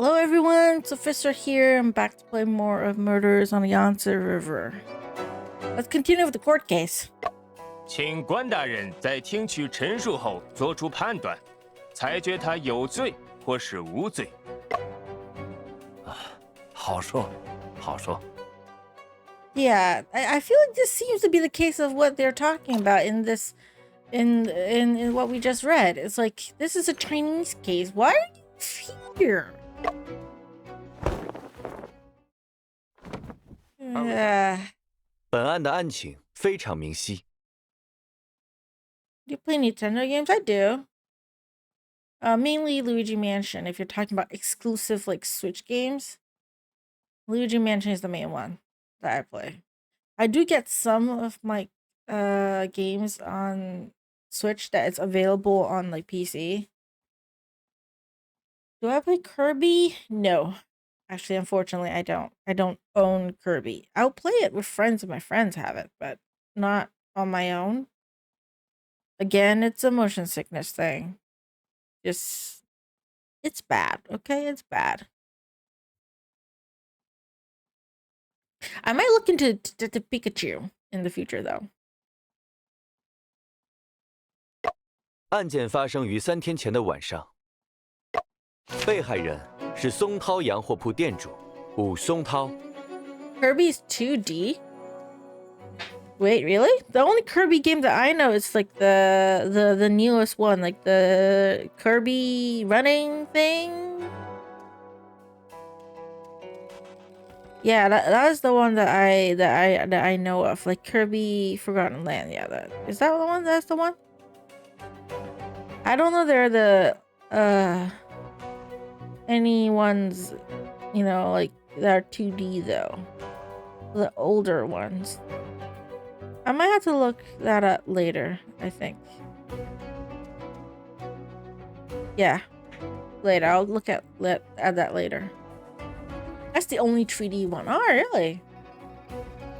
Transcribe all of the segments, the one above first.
Hello everyone, it's Luphisra here. I'm back to play more of Murders on the Yangtze River. Let's continue with the court case. 请关大人在听取陈述后作出判断，裁决他有罪或是无罪。好说，好说。 Yeah, I feel like this seems to be the case of what they're talking about in this, in what we just read. It's like, this is a Chinese case. Why are you here? Uh, 本案的案情非常明晰。 Do you play Nintendo games? I do. Mainly Luigi Mansion. If you're talking about exclusive like Switch games, Luigi Mansion is the main one that I play. I do get some of my games on Switch that it's available on like PC. Do I play Kirby? No. Actually, unfortunately, I don't. I don't own Kirby. I'll play it with friends if my friends have it, but not on my own. Again, it's a motion sickness thing. Just, it's bad, okay? It's bad. I might look into the Pikachu in the future, though. 案件发生于3天前的晚上。被害人是松涛洋货铺店主武松涛。 Kirby's 2D? Wait, really? The only Kirby game that I know is like the newest one, like the Kirby running thing. Yeah, that is the one that I know of, like Kirby Forgotten Land. Yeah, that is that the one. That's the one. I don't know. They're the any ones, you know, like that are 2D though. The older ones. I might have to look that up later, I think. Yeah. Later. I'll add that later. That's the only 3D one. Oh, really?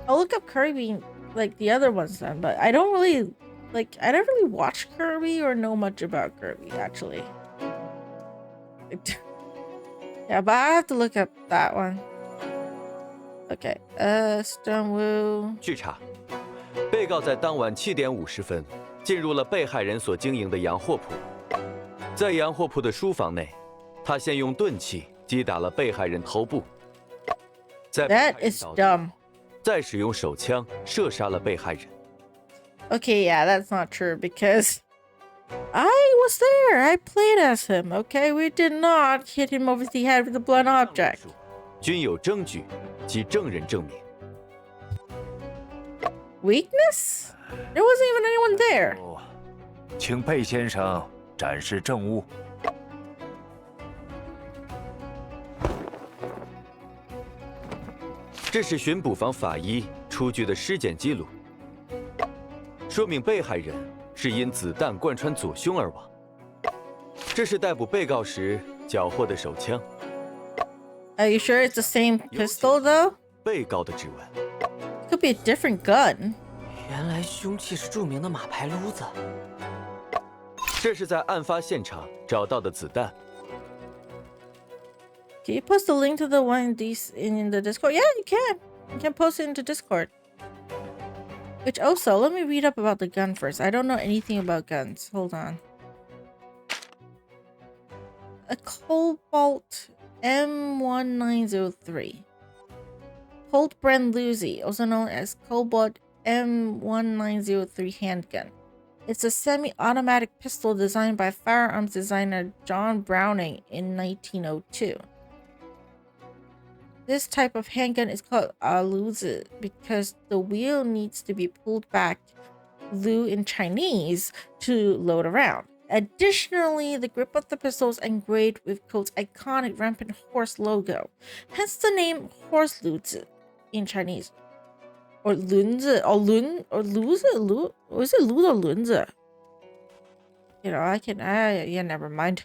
I'll look up Kirby, like the other ones then, but I don't really, like, I don't really watch Kirby or know much about Kirby, actually. Yeah, but I have to look up that one. Okay, Stonewoo. 据查，被告在当晚7点50分进入了被害人所经营的洋货铺，在洋货铺的书房内，他先用钝器击打了被害人头部，在 That is dumb. 再使用手枪射杀了被害人。 Okay, yeah, that's not true because I was there. I played as him. Okay, we did not hit him over the head with a blunt object. 均有证据及证人证明。 Weakness? There wasn't even anyone there. 请贝先生展示证物。 这是巡捕房法医出具的尸检记录，说明被害人是因子弹贯穿左胸而亡。这是逮捕被告时缴获的手枪。 Are you sure it's the same pistol though? 被告的指纹。 Could be a different gun. 原来凶器是著名的马牌撸子。这是在案发现场找到的子弹。 Can you post a link to the one in the Discord? Yeah, you can. You can post it into Discord. Which also, let me read up about the gun first. I don't know anything about guns. Hold on. A Cobalt M1903. Colt Brand Luzi, also known as Cobalt M1903 handgun. It's a semi-automatic pistol designed by firearms designer John Browning in 1902. This type of handgun is called a luzi because the wheel needs to be pulled back, lu in Chinese, to load around. Additionally, the grip of the pistol is engraved with Colt's iconic rampant horse logo, hence the name horse luzi in Chinese. Or lunzi, or lun, or luzi, lu, or is it lu or lunzi? You know, yeah, never mind.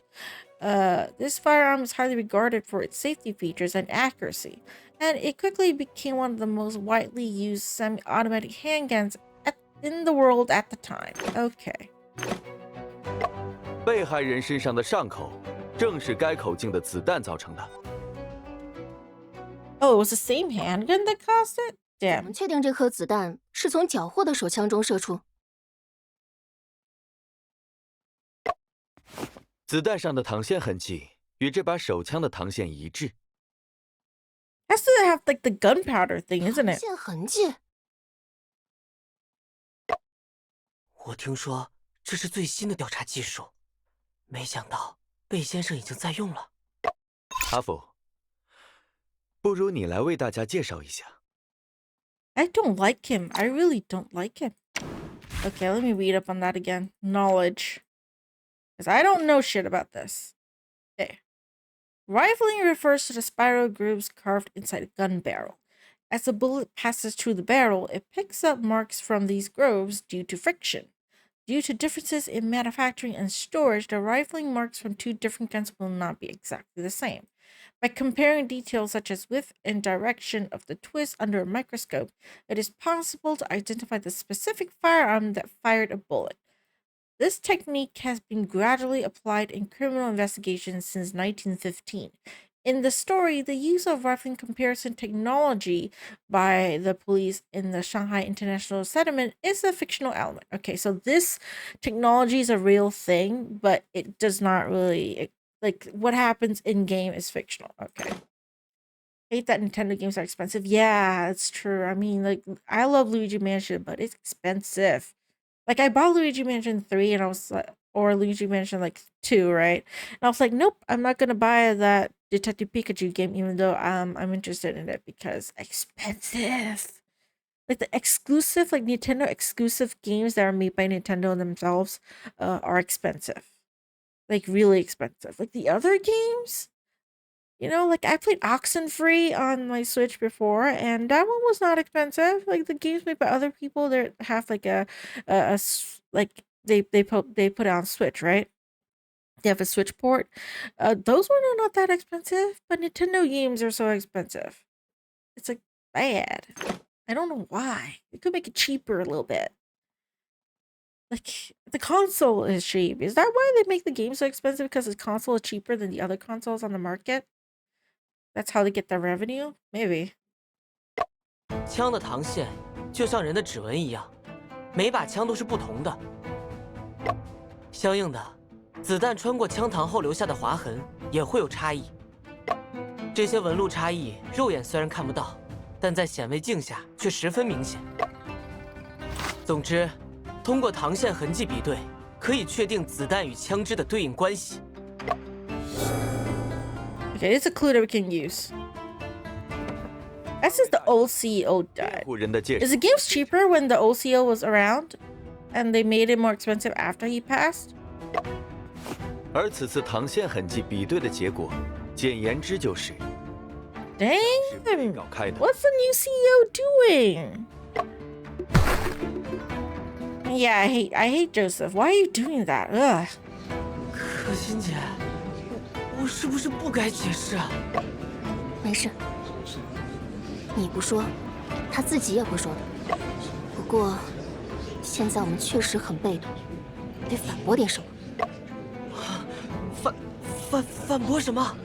This firearm is highly regarded for its safety features and accuracy, and it quickly became one of the most widely used semi-automatic handguns in the world at the time. Okay. 被害人身上的伤口正是该口径的子弹造成的。Oh, it was the same handgun that caused it? 怎 Damn. 么确定这颗子弹是从缴获的手枪中射出？子弹上的膛线痕迹与这把手枪的膛线一致。Has to have like the gunpowder thing, isn't it? 线痕迹。我听说这是最新的调查技术，没想到贝先生已经在用了。阿福，不如你来为大家介绍一下。I don't like him. I really don't like him. Okay, let me read up on that again. Knowledge. Because I don't know shit about this. Okay. Rifling refers to the spiral grooves carved inside a gun barrel. As the bullet passes through the barrel, it picks up marks from these grooves due to friction. Due to differences in manufacturing and storage, the rifling marks from two different guns will not be exactly the same. By comparing details such as width and direction of the twist under a microscope, it is possible to identify the specific firearm that fired a bullet. This technique has been gradually applied in criminal investigations since 1915. In the story, the use of rifling comparison technology by the police in the Shanghai International Settlement is a fictional element. Okay, so this technology is a real thing, but it does not really, like, what happens in game is fictional. Okay. Hate that Nintendo games are expensive. Yeah, it's true. I mean, like, I love Luigi Mansion, but it's expensive. Like, I bought Luigi Mansion 3 and I was like, or Luigi Mansion like 2, right? And I was like, nope, I'm not gonna buy that Detective Pikachu game, even though I'm interested in it because expensive. Like the exclusive, like Nintendo exclusive games that are made by Nintendo themselves are expensive. Like really expensive. Like the other games, you know, like I played Oxenfree on my Switch before, and that one was not expensive. Like the games made by other people, they have like like they put it on Switch, right? They have a Switch port. Those ones are not that expensive, but Nintendo games are so expensive. It's like bad. I don't know why. They could make it cheaper a little bit. Like the console is cheap. Is that why they make the game so expensive? Because the console is cheaper than the other consoles on the market? That's how they get their revenue? Maybe. 枪的膛线就像人的指纹一样，每把枪都是不同的。相应的，子弹穿过枪膛后留下的划痕也会有差异。这些纹路差异，肉眼虽然看不到，但在显微镜下却十分明显。总之，通过膛线痕迹比对，可以确定子弹与枪支的对应关系。 Okay, it's a clue that we can use. That's since the old CEO died. 户人的介绍 Is the game cheaper when the old CEO was around? And they made it more expensive after he passed? 而此次膛线痕迹比对的结果，简言之就是 Damn! 搞开的。 What's the new CEO doing? Yeah, I hate Joseph. Why are you doing that? Ugh. 可心姐，我是不是不该解释啊？没事，你不说，他自己也会说的。不过，现在我们确实很被动，得反驳点什么。反驳什么？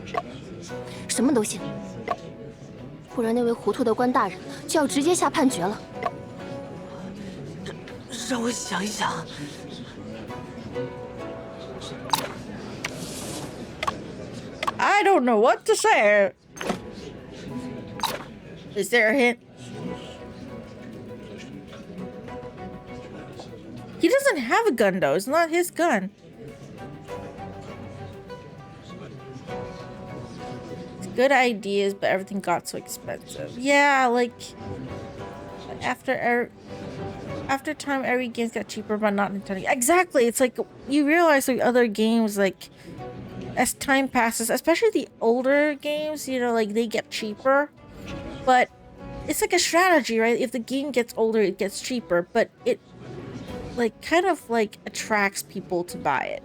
什么都行，不然那位糊涂的关大人就要直接下判决了。让我想一想。 I don't know what to say. Is there a hint? He doesn't have a gun though. It's not his gun. It's good ideas, but everything got so expensive. Yeah, like after time, every games got cheaper, but not Nintendo. Exactly. It's like you realize like other games like. As time passes, especially the older games, you know, like they get cheaper, but it's like a strategy, right? If the game gets older, it gets cheaper, but it like kind of like attracts people to buy it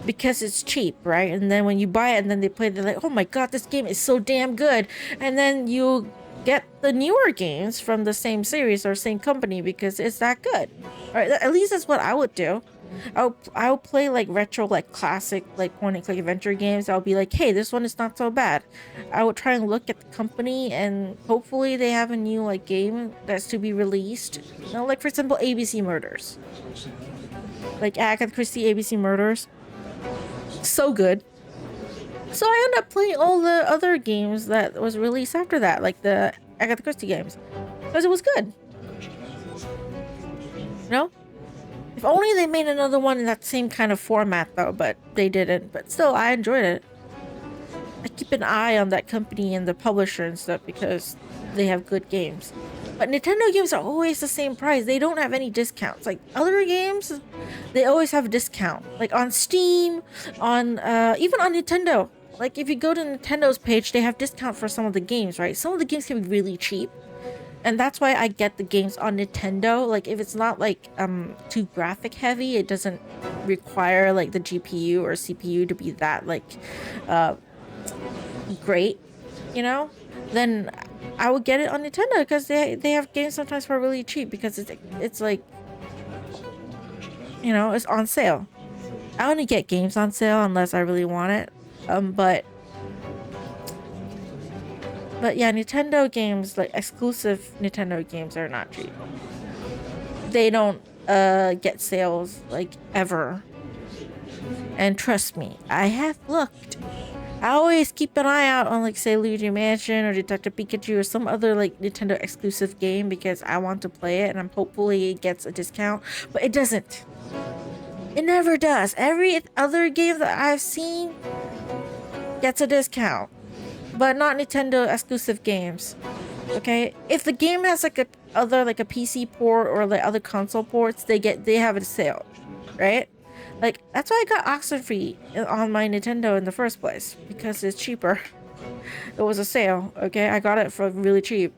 because it's cheap, right? And then when you buy it and then they play it, they're like, oh my god, this game is so damn good. And then you get the newer games from the same series or same company because it's that good. Right? At least that's what I would do. I'll play like retro, like classic, like point and click adventure games. I'll be like, hey, this one is not so bad. I would try and look at the company and hopefully they have a new like game that's to be released. You know, like for example, ABC Murders. Like Agatha Christie ABC Murders. So good. So I ended up playing all the other games that was released after that, like the Agatha Christie games, because it was good. You know? If only they made another one in that same kind of format though, but they didn't. But still, I enjoyed it. I keep an eye on that company and the publisher and stuff because they have good games. But Nintendo games are always the same price. They don't have any discounts. Like other games, they always have a discount. Like on Steam, on even on Nintendo. Like if you go to Nintendo's page, they have discount for some of the games, right? Some of the games can be really cheap. And that's why I get the games on Nintendo. Like if it's not like too graphic heavy, it doesn't require like the GPU or CPU to be that like great, you know, then I would get it on Nintendo because they have games sometimes for really cheap because it's like, you know, it's on sale. I only get games on sale unless I really want it. But yeah, Nintendo games, like exclusive Nintendo games, are not cheap. They don't get sales like ever. And trust me, I have looked. I always keep an eye out on like say Luigi Mansion or Detective Pikachu or some other like Nintendo exclusive game because I want to play it and I'm hopefully it gets a discount, but it doesn't. It never does. Every other game that I've seen gets a discount, but not Nintendo exclusive games. Okay, if the game has like a PC port or like other console ports, they have a sale, right? Like that's why I got Oxenfree on my Nintendo in the first place because it's cheaper. It was a sale. Okay, I got it for really cheap,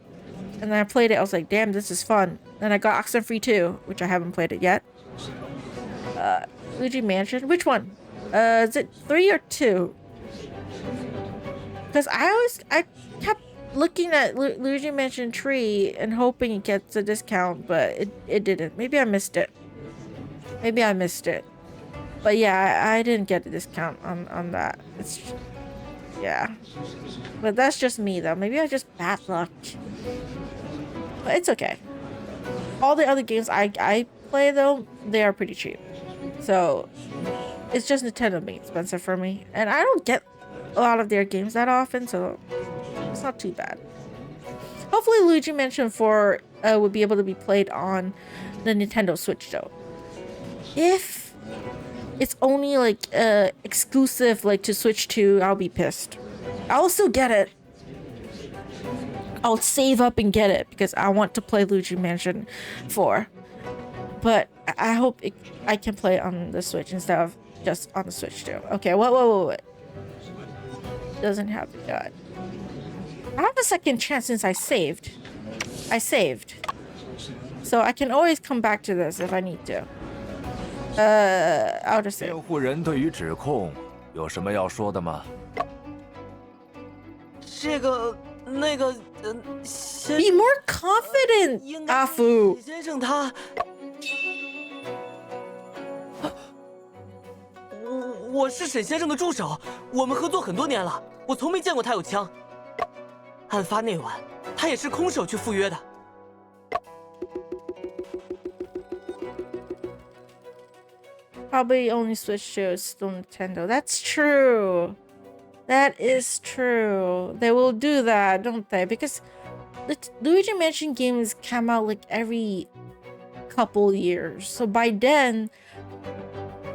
and then I played it. I was like, damn, this is fun. Then I got Oxenfree 2, which I haven't played it yet. Luigi Mansion, which one? Is it 3 or 2? Because I kept looking at Luigi Mansion 3 and hoping it gets a discount, but it didn't. Maybe I missed it. But yeah, I didn't get a discount on that. Yeah. But that's just me though. Maybe I just bad luck. But it's okay. All the other games I play though, they are pretty cheap. So it's just Nintendo being expensive for me. And I don't get a lot of their games that often, so it's not too bad. Hopefully Luigi Mansion 4 would be able to be played on the Nintendo Switch though. If it's only like exclusive like to Switch 2, I'll be pissed. I'll still get it. I'll save up and get it because I want to play Luigi Mansion 4. But I hope I can play on the Switch instead of just on the Switch too. Okay, what? Doesn't have it yet. I have a second chance since I saved. So I can always come back to this if I need to. I'll just save. 辩护人对于指控有什么要说的吗？先 Be more confident, 应该 Afu. 先生他，我是沈先生的助手，我们合作很多年了，我从没见过他有枪。案发那晚，他也是空手去赴约的。 Probably only Switch to still Nintendo. That's true. That is true. They will do that, don't they? Because the Luigi Mansion games come out like every couple years. So by then,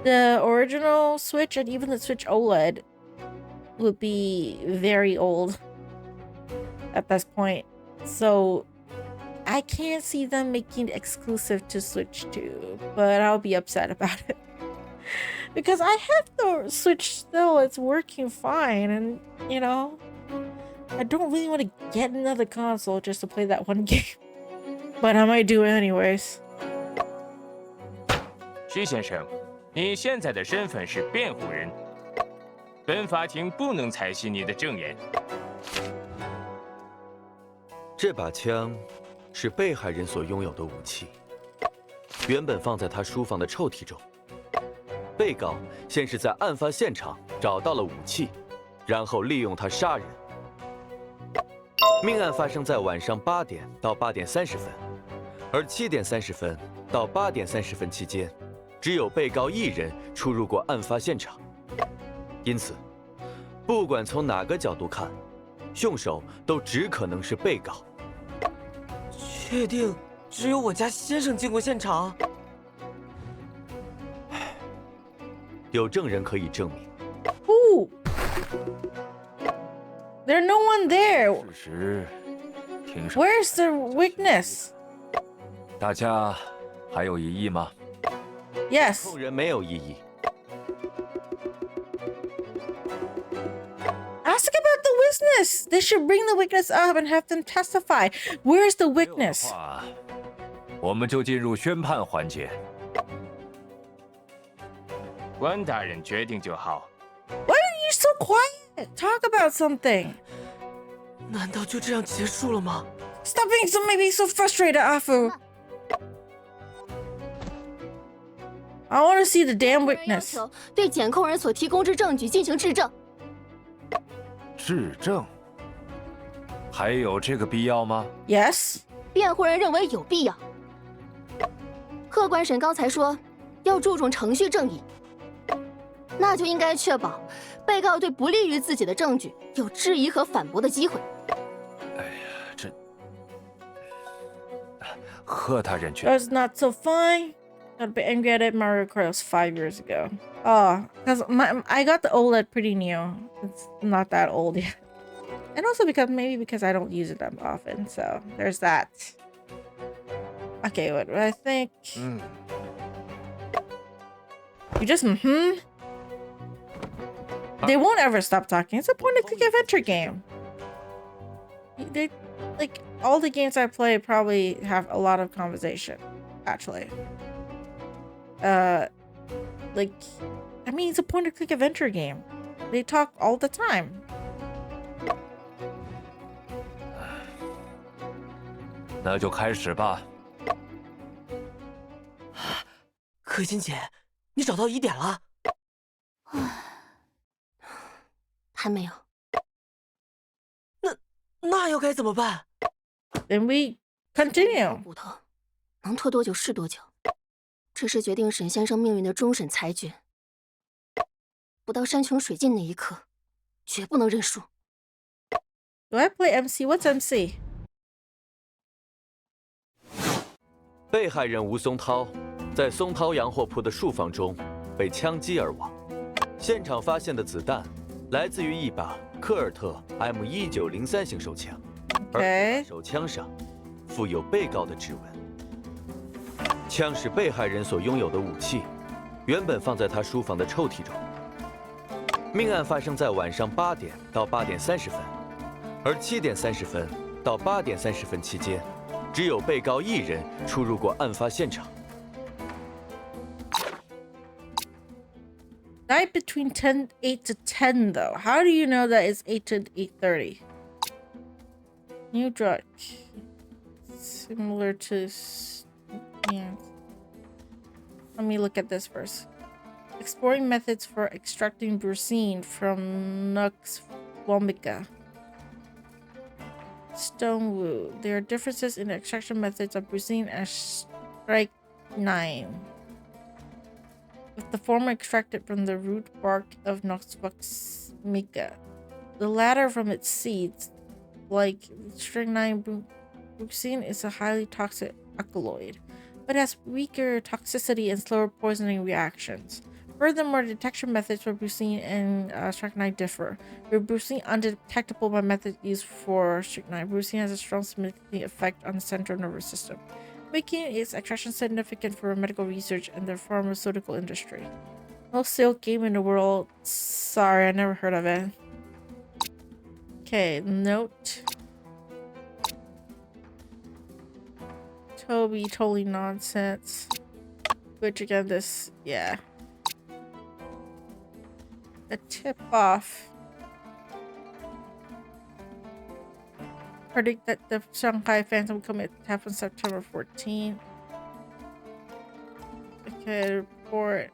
the original Switch and even the Switch OLED would be very old at this point. So I can't see them making it exclusive to Switch 2, but I'll be upset about it. Because I have the Switch still, it's working fine, and you know, I don't really want to get another console just to play that one game. But I might do it anyways. 徐先生，你现在的身份是辩护人，本法庭不能采信你的证言。这把枪是被害人所拥有的武器，原本放在他书房的抽屉中。被告先是在案发现场找到了武器，然后利用它杀人。命案发生在晚上8点到8点30分，而7点30分到8点30分期间，只有被告一人出入过案发现场。因此，不管从哪个角度看，凶手都只可能是被告。确定只有我家先生进过现场？有证人可以证明。 Ooh. There's no one there. 事实庭上， Where's the witness? 大家还有异议吗？ Yes. 控人没有异议。 Ask about the witness. They should bring the witness up and have them testify. Where's the 没有的 witness? 话，我们就进入宣判环节。关大人决定就好。 Why are you so quiet? Talk about something. 难道就这样结束了吗？ Stop being so maybe so frustrated, Afu. I want to see the damn 要 witness. 求对检控人所提供之证据进行质证。质证，还有这个必要吗？ Yes. 辩护人认为有必要。客观审刚才说要注重程序正义，那就应该确保被告对不利于自己的证据有质疑和反驳的机会。哎呀，这贺大人觉 That's not so fine. Gotta be angry at it. Mario Kart was 5 years ago. Oh, because I got the OLED pretty new. It's not that old yet. And also because I don't use it that often. So there's that. Okay, what do I think? You just They won't ever stop talking. It's a point-and-click adventure game. They like all the games I play probably have a lot of conversation. Actually, like, I mean, it's a point-and-click adventure game. They talk all the time. 那就开始吧。可心姐，你找到疑点了？还没有。那又该怎么办？ Then we continue. 骨头能拖多久是多久，这是决定沈先生命运的终审裁决。不到山穷水尽那一刻，绝不能认输。 Do I play MC? What's MC? 被害人吴松涛在松涛洋货铺的树房中被枪击而亡。现场发现的子弹来自于一把科尔特 M1903型手枪，而手枪上附有被告的指纹。枪是被害人所拥有的武器，原本放在他书房的抽屉中。命案发生在晚上8点到8点30分，而7点30分到8点30分期间，只有被告一人出入过案发现场。 Night between 8 to 10 though. How do you know that it's 8 to 8:30? New drug. Similar to yeah. Let me look at this first. Exploring methods for extracting brucine from Nux vomica. Stonewood. There are differences in the extraction methods of brucine and strychnine. With the former extracted from the root bark of Nux vomica, the latter from its seeds. Like strychnine, brucine is a highly toxic alkaloid, but has weaker toxicity and slower poisoning reactions. Furthermore, detection methods for brucine and strychnine differ. With brucine undetectable by methods used for strychnine, brucine has a strong stimulating effect on the central nervous system, making its extraction significant for medical research and the pharmaceutical industry. Most sealed game in the world. Sorry, I never heard of it. Okay, note. Toby, totally nonsense. Which again, this, yeah. A tip off. predict that the Shanghai Phantom comet happened September 14th. Okay, report.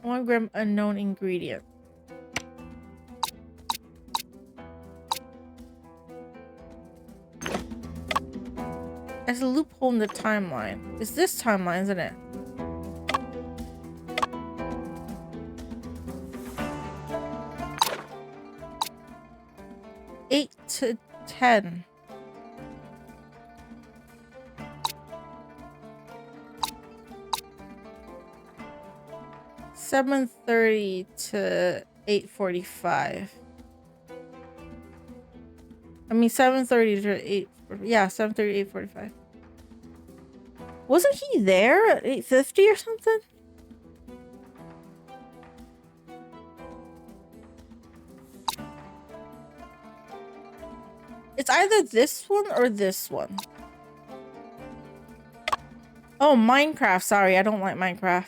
1 gram unknown ingredient. There's a loophole in the timeline. It's this timeline, isn't it? Eight to 10. $7:30 to 8:45. I mean 7:30 to 8. Yeah, 7:30 to 8:45. Wasn't he there at 8:50 or something? It's either this one or this one. Oh, Minecraft. Sorry, I don't like Minecraft.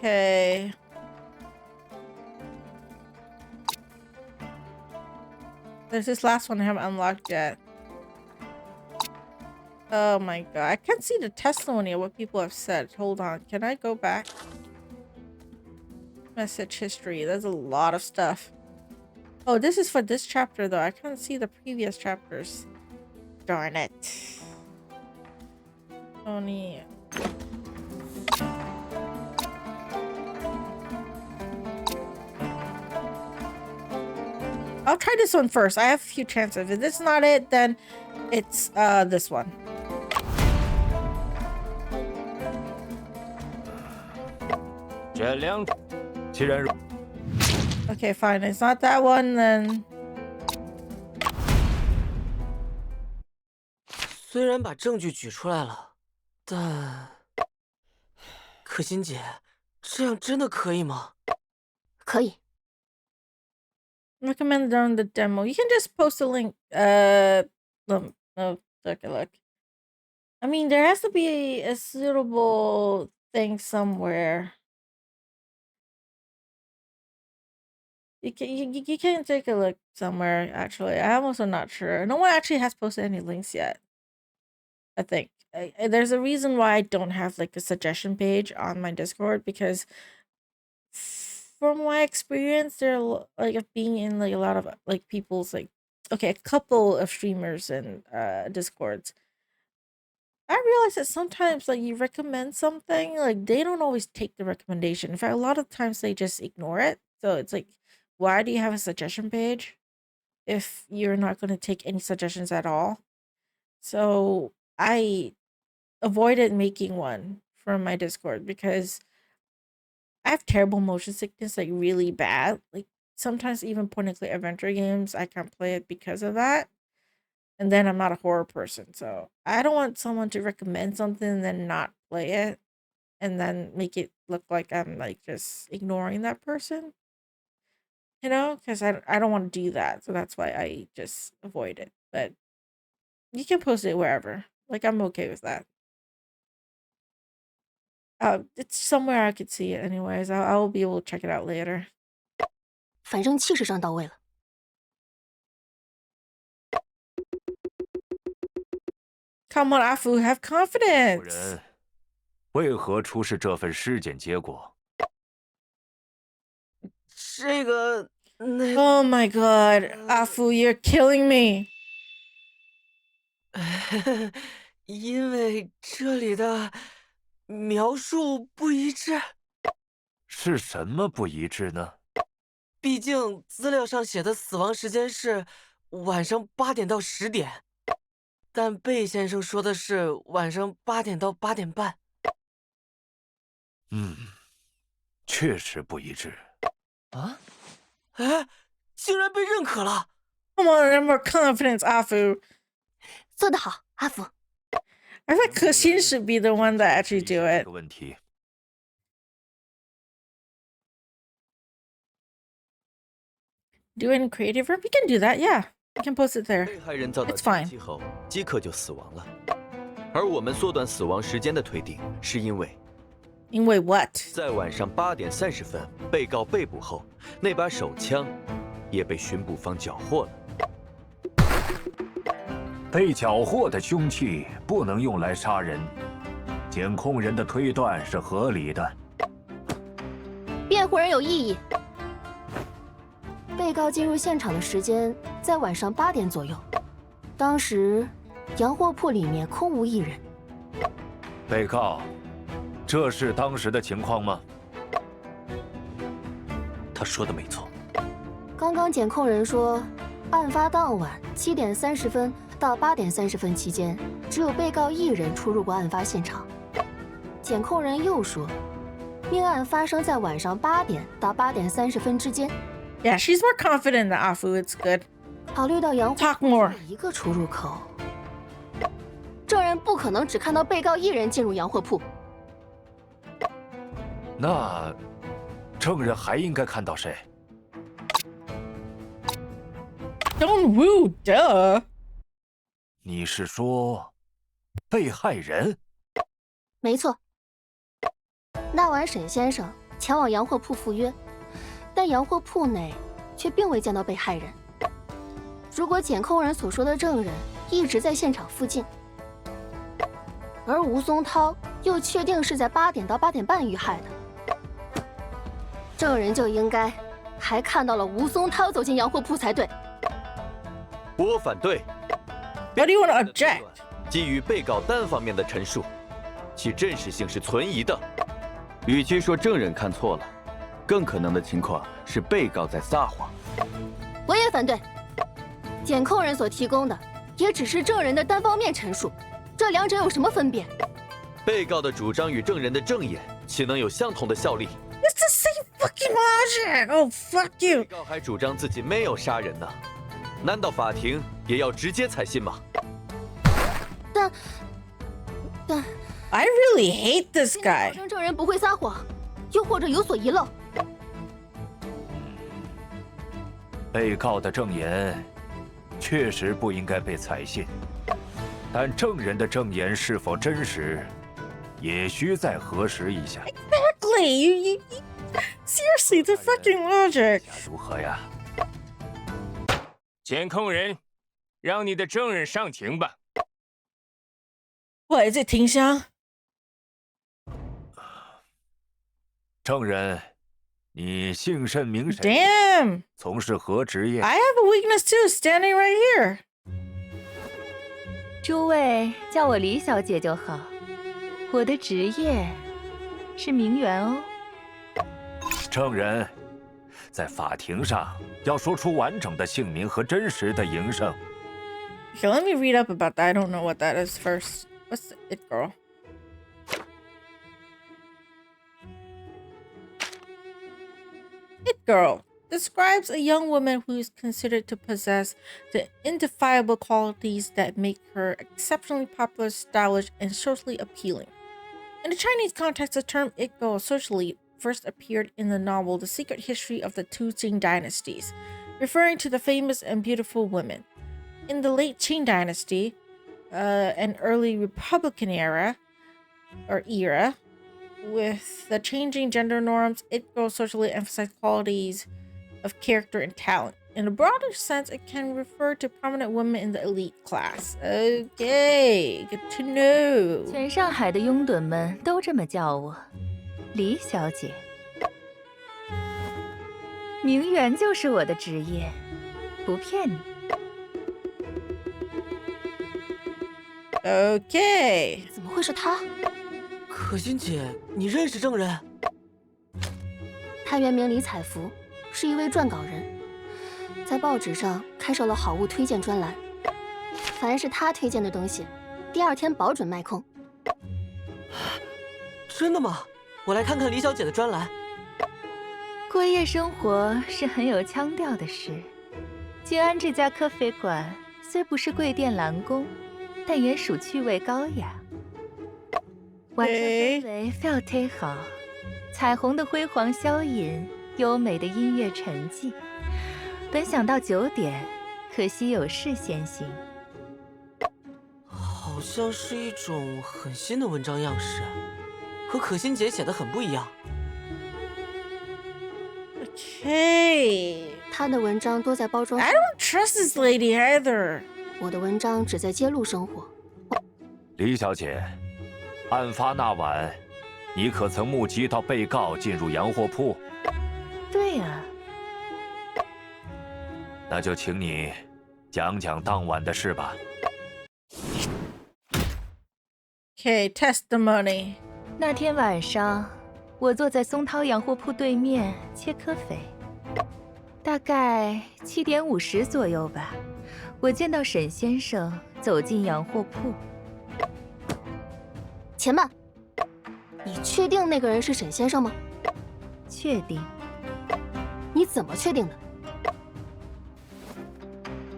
Okay. There's this last one I haven't unlocked yet. Oh my god. I can't see the testimony of what people have said. Hold on. Can I go back? Message history. There's a lot of stuff. Oh, this is for this chapter though. I can't see the previous chapters. Darn it. Tony. I'll try this one first. I have a few chances. If this is not it, then it's this one. Okay, fine. It's not that one, then. 虽然把证据举出来了，但可心姐，这样真的可以吗？可以。 Recommend down the demo. You can just post a link. No, take a look. I mean, there has to be a suitable thing somewhere. You can take a look somewhere. Actually, I'm also not sure. No one actually has posted any links yet. I think there's a reason why I don't have like a suggestion page on my Discord, because from my experience, there like of being in like a lot of like people's like, okay, a couple of streamers and Discords. I realize that sometimes like you recommend something, like they don't always take the recommendation. In fact, a lot of times they just ignore it. So it's like, why do you have a suggestion page if you're not going to take any suggestions at all? So I avoided making one from my Discord because I have terrible motion sickness, like really bad. Like sometimes even point and click adventure games, I can't play it because of that. And then I'm not a horror person, so I don't want someone to recommend something and then not play it and then make it look like I'm like just ignoring that person. You know, because I don't want to do that. So that's why I just avoid it. But you can post it wherever. Like I'm okay with that. It's somewhere I could see it anyways. I will be able to check it out later. 反正气势上到位了。 Come on, Afu, have 夫 confidence. 人，为何出示这份尸检结果？这个，那 Oh my god, Afu, you're killing me. 因为这里的描述不一致。是什么不一致呢？毕竟资料上写的死亡时间是晚上8点到10点，但贝先生说的是晚上8点到8点半。确实不一致。啊？哎，竟然被认可了！ Come on, have more confidence, Afu. 做得好，阿福。I feel like Kexin should be the one that actually do 这 it. 个问题。 Do it in creative room? We can do that, yeah. We can post it there. 被害人遭到 It's fine. 击后即刻就死亡了，而我们缩短死亡时间的推定，是因为 Wait, what? 在晚上8点30分，被告被捕后，那把手枪也被巡捕方缴获了。被缴获的凶器不能用来杀人，检控人的推断是合理的。辩护人有异议。被告进入现场的时间在晚上8点左右，当时洋货铺里面空无一人。被告，这是当时的情况吗？他说的没错。刚刚检控人说，案发当晚7点30分到8点30分期间，只有被告一人出入过案发现场。检控人又说，命案发生在晚上8点到8点30分之间。 Yeah, she's more confident than Afu. It's good. 考虑到洋货 Talk 铺 more. 只有一个出入口，证人不可能只看到被告一人进入洋货铺。那证人还应该看到谁？ Don't woo, duh. 你是说被害人？没错，那晚沈先生前往洋货铺赴约，但洋货铺内却并未见到被害人。如果检控人所说的证人一直在现场附近，而吴松涛又确定是在8点到8点半遇害的，证人就应该还看到了吴松涛走进洋货铺才对。我反对。 Why do you want to object? 基于被告单方面的陈述，其真实性是存疑的。与其说证人看错了，更可能的情况是被告在撒谎。我也反对。检控人所提供的也只是证人的单方面陈述，这两者有什么分别？被告的主张与证人的证言岂能有相同的效力？ It's the same fucking logic. Oh, fuck 被 you. 告还主张自己没有杀人呢，难道法庭也要直接采信吗？但 I really hate this 保 guy. 证证人不会撒谎，又或者有所遗漏。被告的证言确实不应该被采信，但证人的证言是否真实，也需再核实一下。 Exactly. You seriously, the fucking logic. 如何呀？检控人，让你的证人上庭吧。 What is it, 庭香？证人，你姓甚名谁？ Damn. 从事何职业？ I have a weakness too, standing right here. 诸位叫我李小姐就好，我的职业是名媛哦。证人，在法庭上要说出完整的姓名和真实的营生。 Okay, let me read up about that. I don't know what that is first. What's it, girl? It girl describes a young woman who is considered to possess the indefinable qualities that make her exceptionally popular, stylish, and socially appealing. In the Chinese context, the term it girl socially first appeared in the novel The Secret History of the Two Qing Dynasties, referring to the famous and beautiful women. In the late Qing Dynasty, an early Republican era, with the changing gender norms, it girls socially emphasize qualities of character and talent. In a broader sense, it can refer to prominent women in the elite class. Okay, good to know. 全上海的拥趸们都这么叫我，李小姐。名媛就是我的职业，不骗你。 Okay. 怎么会是他？可心姐，你认识证人？他原名李彩福，是一位撰稿人，在报纸上开设了好物推荐专栏。凡是他推荐的东西，第二天保准卖空。真的吗？我来看看李小姐的专栏。过夜生活是很有腔调的事。静安这家咖啡馆虽不是贵店蓝宫，但也属趣味高雅。晚上氛围非常忒好，彩虹的辉煌消隐，优美的音乐沉寂。本想到9点，可惜有事先行。好像是一种很新的文章样式，和可心姐写的很不一样。Okay. 他的文章多在包装。I don't trust this lady either. 我的文章只在揭露生活。李小姐，案发那晚，你可曾目击到被告进入洋货铺？对呀。那就请你讲讲当晚的事吧。Okay, testimony. 那天晚上，我坐在松涛洋货铺对面切科肥，大概7点50左右吧。我见到沈先生走进洋货铺。且慢，你确定那个人是沈先生吗？确定。你怎么确定的？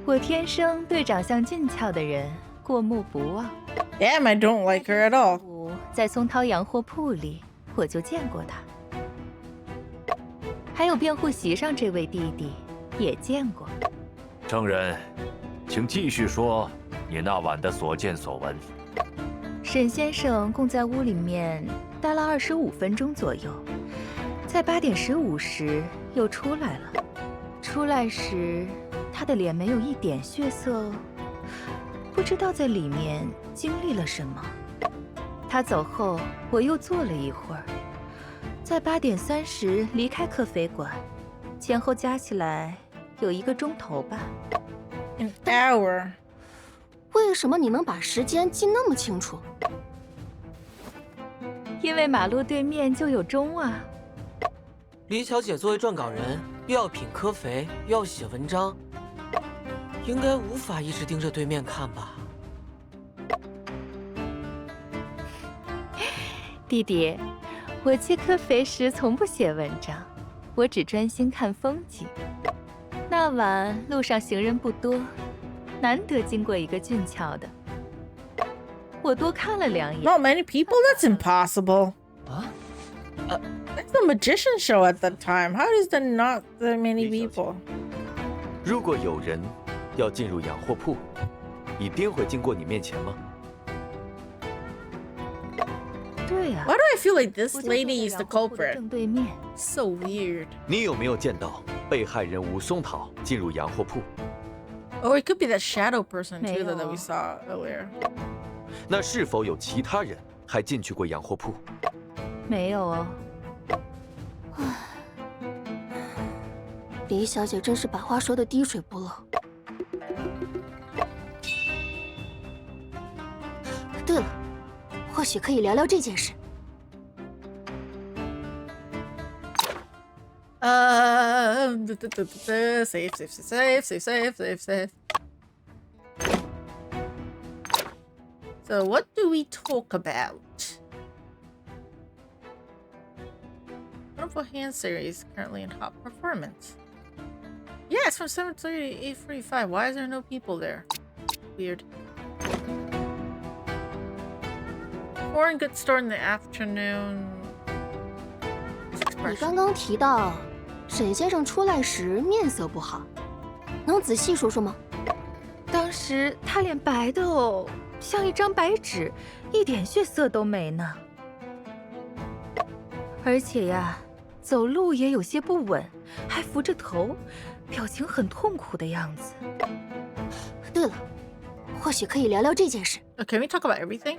我天生对长相俊俏的人过目不忘。Damn, I don't like her at all. 在松涛洋货铺里，我就见过他。还有辩护席上这位弟弟也见过。证人，请继续说你那晚的所见所闻。沈先生共在屋里面待了25分钟左右，在8点15时又出来了。出来时，他的脸没有一点血色，不知道在里面经历了什么。他走后，我又坐了一会儿，在8点30离开科肥馆，前后加起来有1个钟头吧。An hour. 为什么你能把时间记那么清楚？因为马路对面就有钟啊。李小姐作为撰稿人，又要品科肥，又要写文章，应该无法一直盯着对面看吧？弟弟，我切科肥时从不写文章，我只专心看风景。那晚路上行人不多，难得经过一个俊俏的，我多看了2眼。Not many people? That's impossible. 啊？That's a magician show at that time. How is there not that many people? 如果有人要进入洋货铺，一定会经过你面前吗？对呀。 Why do I feel like this lady is the 正 culprit? 对面。So weird. 你有没有见到被害人吴松桃进入洋货铺？ Or it could be that shadow person too that we 没有。 saw earlier. 那是否有其他人还进去过洋货铺？没有哦。李小姐真是把话说得滴水不漏。对了，或许可以聊聊这件事。Safe. So what do we talk about? Wonderful Hand series currently in top performance. Yeah, it's from 7:30 to 8:45. Why is there no people there? Weird. Foreign good store in the afternoon. 你刚刚提到沈先生出来时面色不好，能仔细说说吗？当时他脸白的哦，像一张白纸，一点血色都没呢。而且呀，走路也有些不稳，还扶着头，表情很痛苦的样子。对了，或许可以聊聊这件事。Can we talk about everything?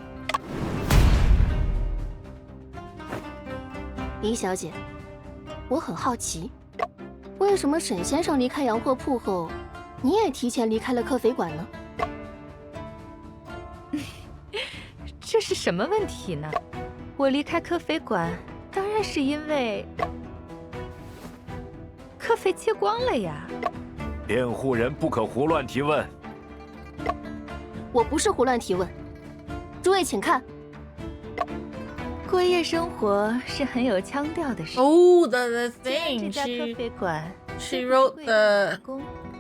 李小姐，我很好奇，为什么沈先生离开洋货铺后，你也提前离开了科肥馆呢？这是什么问题呢？我离开科肥馆，当然是因为科肥切光了呀。辩护人不可胡乱提问。我不是胡乱提问，诸位请看。过夜生活是很有腔调的事。 Oh, the 这 thing. 家科肥馆 She wrote the 也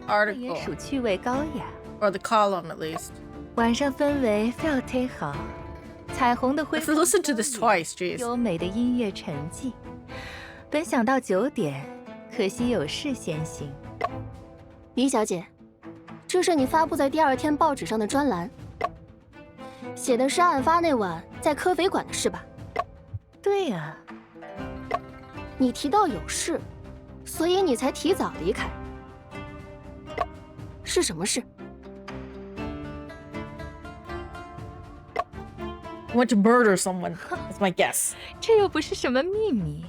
article 属趣味高雅。 or the column at least. 晚上氛围非常忒好，彩虹的恢 Let's 复 listen to this twice, jeez. 优美的音乐沉寂。本想到9点，可惜有事先行。李小姐，这是你发布在第2天报纸上的专栏，写的是案发那晚在科匪馆的事吧？对呀、你提到有事，所以你才提早离开。是什么事？ Went to murder someone. That's my guess. 这又不是什么秘密。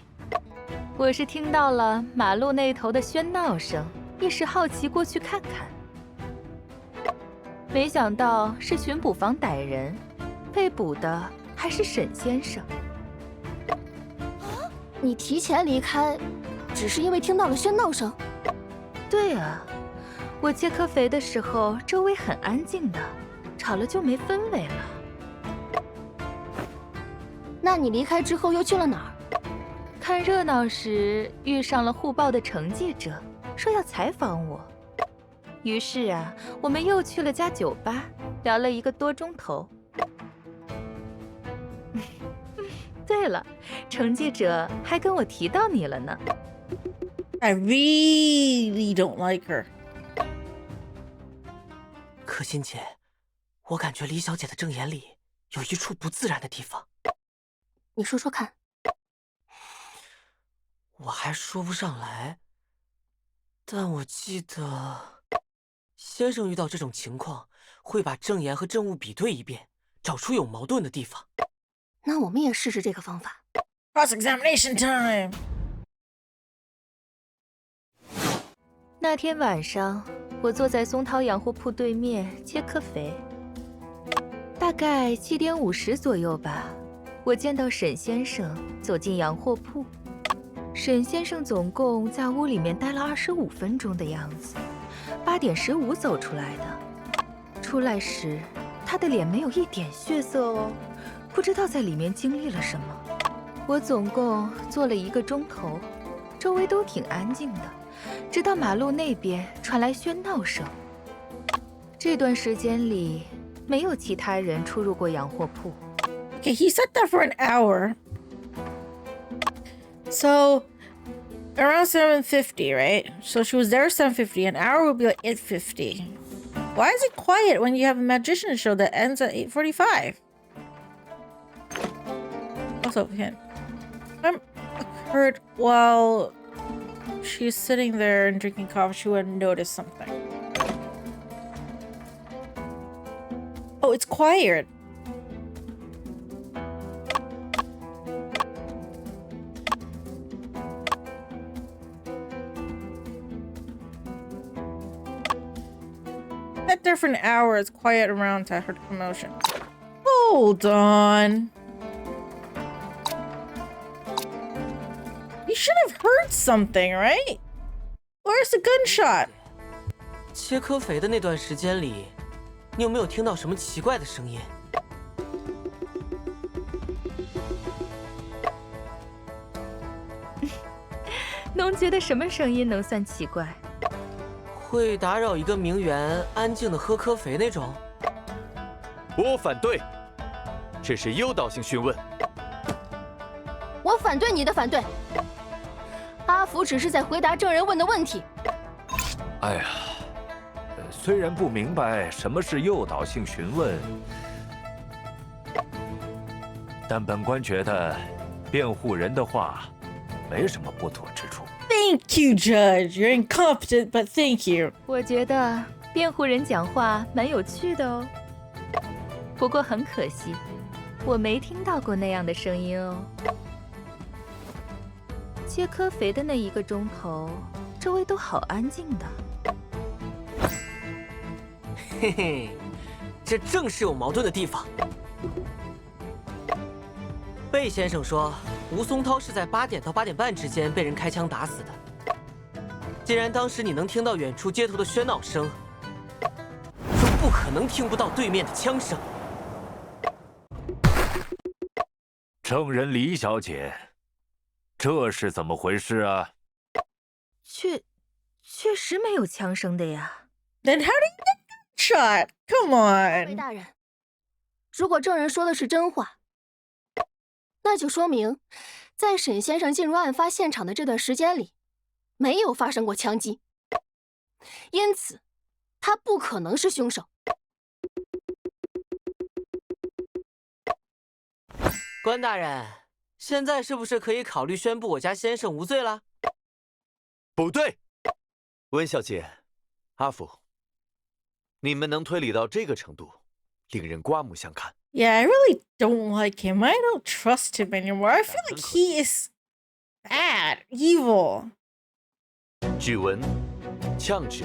我是听到了马路那头的喧闹声，一时好奇过去看看。没想到是巡捕房逮人，被捕的还是沈先生。你提前离开，只是因为听到了喧闹声？对啊，我切科肥的时候，周围很安静的，吵了就没氛围了。 那你离开之后又去了哪儿？看热闹时遇上了互报的程记者，说要采访我。于是啊，我们又去了家酒吧，聊了1个多钟头。对了，程记者还跟我提到你了呢。I really don't like her. 可心姐，我感觉李小姐的证言里有一处不自然的地方。 你说说看。我还说不上来，但我记得先生遇到这种情况，会把证言和证物比对一遍，找出有矛盾的地方。那我们也试试这个方法。Cross-examination time. 那天晚上，我坐在松涛洋货铺对面切科肥，大概7点50左右吧。 我见到沈先生走进洋货铺，沈先生总共在屋里面待了25分钟的样子，8点15走出来的。出来时，他的脸没有一点血色哦，不知道在里面经历了什么。我总共坐了1个钟头，周围都挺安静的，直到马路那边传来喧闹声。这段时间里，没有其他人出入过洋货铺。 Okay, he sat there for an hour. So around 7:50, right? So she was there 7:50. An hour would be like 8:50. Why is it quiet when you have a magician show that ends at 8:45? Also, occurred while she's sitting there and drinking coffee. She would notice something. Oh, it's quiet. Sat there for an hour. It's quiet around. I heard commotion. Hold on. You should have heard something, right? Where's the gunshot? 切科肥的那段时间里，你有没有听到什么奇怪的声音？侬觉得什么声音能算奇怪？会打扰一个名媛安静的喝科肥那种？我反对，这是诱导性讯问。我反对你的反对。阿福只是在回答证人问的问题。哎呀，虽然不明白什么是诱导性询问，但本官觉得辩护人的话没什么不妥之处。Thank you, Judge. You're incompetent, but thank you. 我觉得辩护人讲话蛮有趣的哦。不过很可惜，我没听到过那样的声音哦。切科肥的那1个钟头，周围都好安静的。嘿嘿，这正是有矛盾的地方。贝先生说，吴松涛是在8点到8点半之间被人开枪打死的。既然当时你能听到远处街头的喧闹声，就不可能听不到对面的枪声。证人李小姐，这是怎么回事啊？确实没有枪声的呀。Then how do you get shot? Come 韦 on. 大人，如果证人说的是真话，那就说明，在沈先生进入案发现场的这段时间里，没有发生过枪击，因此他不可能是凶手。关大人，现在是不是可以考虑宣布我家先生无罪了？不对，温小姐，阿福，你们能推理到这个程度，令人刮目相看。Yeah, I really don't like him. I don't trust him anymore. I feel like he is bad, evil. 指纹、枪支、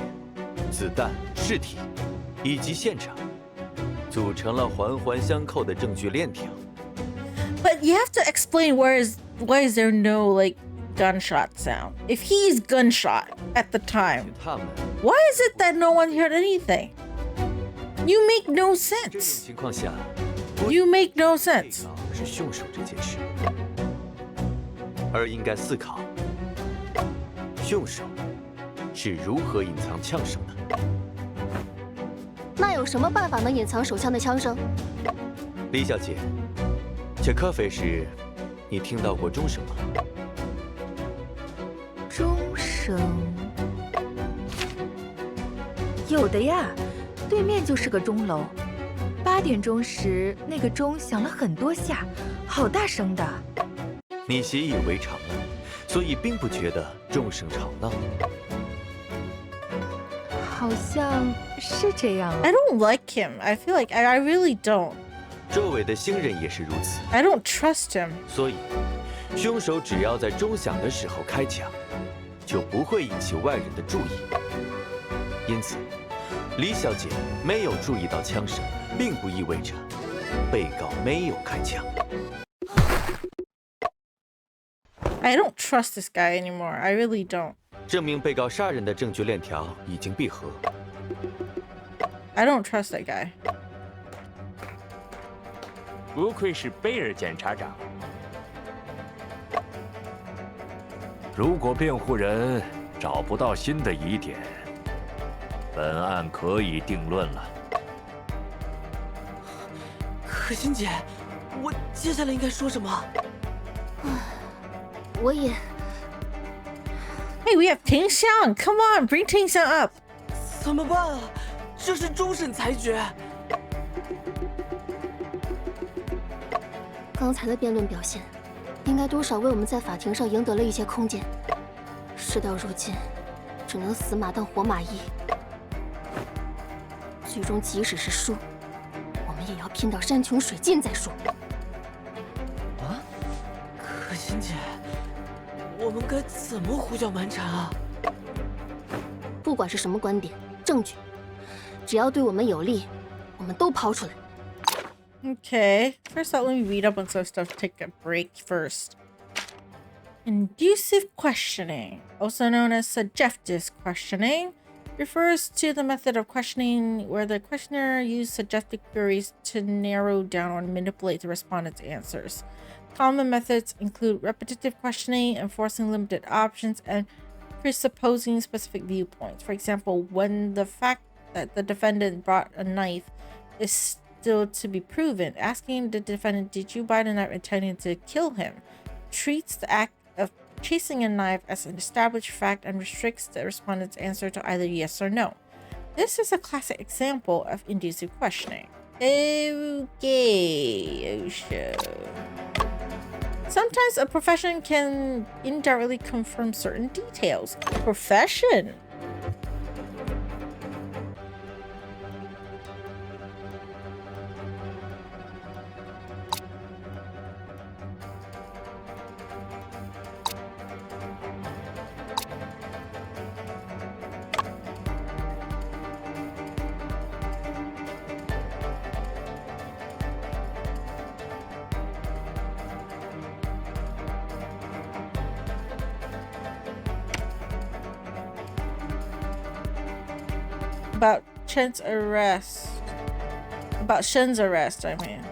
子弹、尸体以及现场，组成了环环相扣的证据链条。But you have to explain why is there no like gunshot sound? If he's gunshot at the time, 他们 why is it that no one heard anything? You make no 这种 sense. 情况下， You make no 被 sense. 告是凶手这件事，而应该思考凶手是如何隐藏枪声的。那有什么办法能隐藏手枪的枪声？李小姐，切科菲时，你听到过钟声吗？钟声有的呀，对面就是个钟楼。8点钟时，那个钟响了很多下，好大声的。你习以为常了，所以并不觉得钟声吵闹。好像是这样啊。 I don't like him. I feel like I really don't. 周围的行人也是如此， I don't trust him. 所以凶手只要在钟响的时候开枪，就不会引起外人的注意。因此，李小姐没有注意到枪声，并不意味着被告没有开枪。 I don't trust this guy anymore. I really don't. 证明被告杀人的证据链条已经闭合。 I don't trust that guy. 不愧是贝尔检察长。如果辩护人找不到新的疑点，本案可以定论了。可心姐，我接下来应该说什么？我也 Hey, we have Ting Xiang. Come on, bring Ting Xiang up. 怎么办啊？这是终审裁决。刚才的辩论表现，应该多少为我们在法庭上赢得了一些空间。事到如今，只能死马当活马医。最终，即使是输，我们也要拼到山穷水尽再说。啊，可心姐，我们该怎么胡搅蛮缠啊？不管是什么观点、证据，只要对我们有利，我们都抛出来。 Okay. First out, let me read up on some stuff. Take a break first. Inducive questioning, also known as suggestive questioning, refers to the method of questioning where the questioner used suggestive queries to narrow down or manipulate the respondent's answers. Common methods include repetitive questioning, enforcing limited options, and presupposing specific viewpoints. For example, when the fact that the defendant brought a knife is still to be proven, asking the defendant, "Did you buy the knife intending to kill him?" treats the act of chasing a knife as an established fact and restricts the respondent's answer to either yes or no. This is a classic example of inducive questioning. Okay, sometimes a profession can indirectly confirm certain details. Profession. About Shen's arrest. About Shen's arrest, I mean.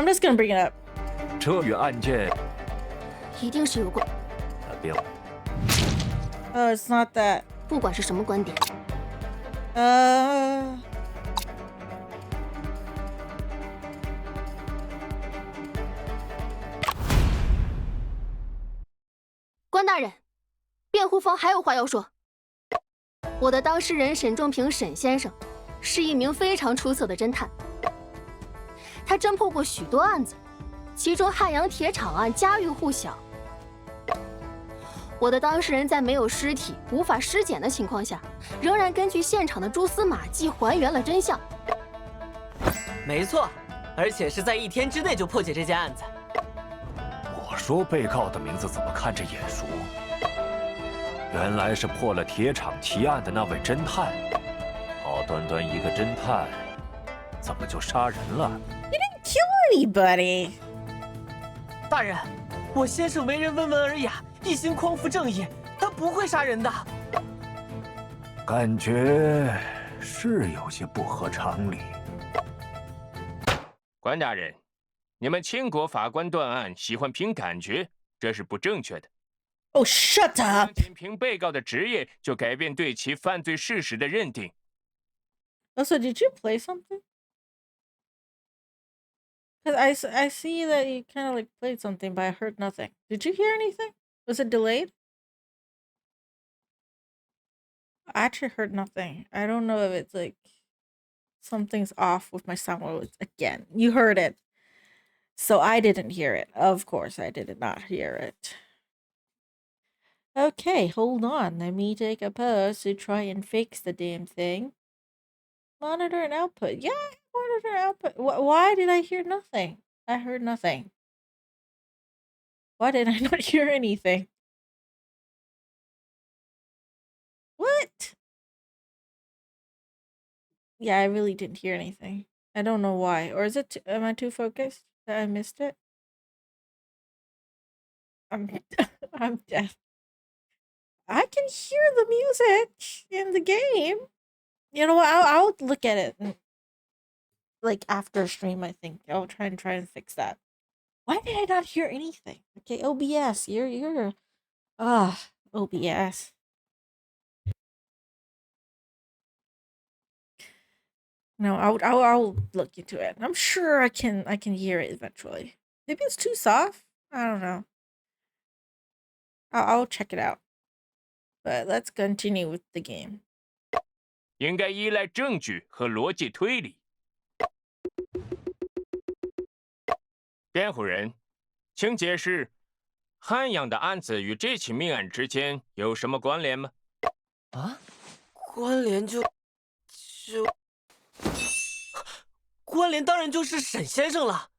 I'm just gonna bring it up. 这与案件一定是有关。别。It's not that. 不管是什么观点，关大人，辩护方还有话要说。我的当事人沈仲平沈先生是一名非常出色的侦探，他侦破过许多案子，其中汉阳铁厂案家喻户晓。我的当事人在没有尸体、无法尸检的情况下，仍然根据现场的蛛丝马迹还原了真相。没错，而且是在1天之内就破解这件案子。我说被告的名字怎么看着眼熟？原来是破了铁厂奇案的那位侦探。好端端一个侦探，怎么就杀人了？ Anybody? 大人，我先生为人温文尔雅，一心匡扶正义，他不会杀人的。感觉是有些不合常理。关大人，你们清国法官断案喜欢凭感觉，这是不正确的。 Oh, shut up! 仅凭被告的职业就改变对其犯罪事实的认定。 Also, did you play something? Because I see that you kind of like played something, but I heard nothing. Did you hear anything? Was it delayed? I actually heard nothing. I don't know if it's like something's off with my sound. Well, again, you heard it. So I didn't hear it. Of course, I did not hear it. Okay, hold on. Let me take a pause to try and fix the damn thing. Monitor and output. Yeah, monitor and output. Why did I hear nothing? I heard nothing. Why did I not hear anything? What? Yeah, I really didn't hear anything. I don't know why. Or is it? Am I too focused that I missed it? I'm deaf. I can hear the music in the game. You know what? I'll look at it like after stream. I think I'll try and fix that. Why did I not hear anything? Okay, OBS, you're OBS. No, I'll look into it. I'm sure I can hear it eventually. Maybe it's too soft. I don't know. I'll check it out. But let's continue with the game. 应该依赖证据和逻辑推理。辩护人，请解释，汉阳的案子与这起命案之间有什么关联吗？啊，关联关联当然就是沈先生了。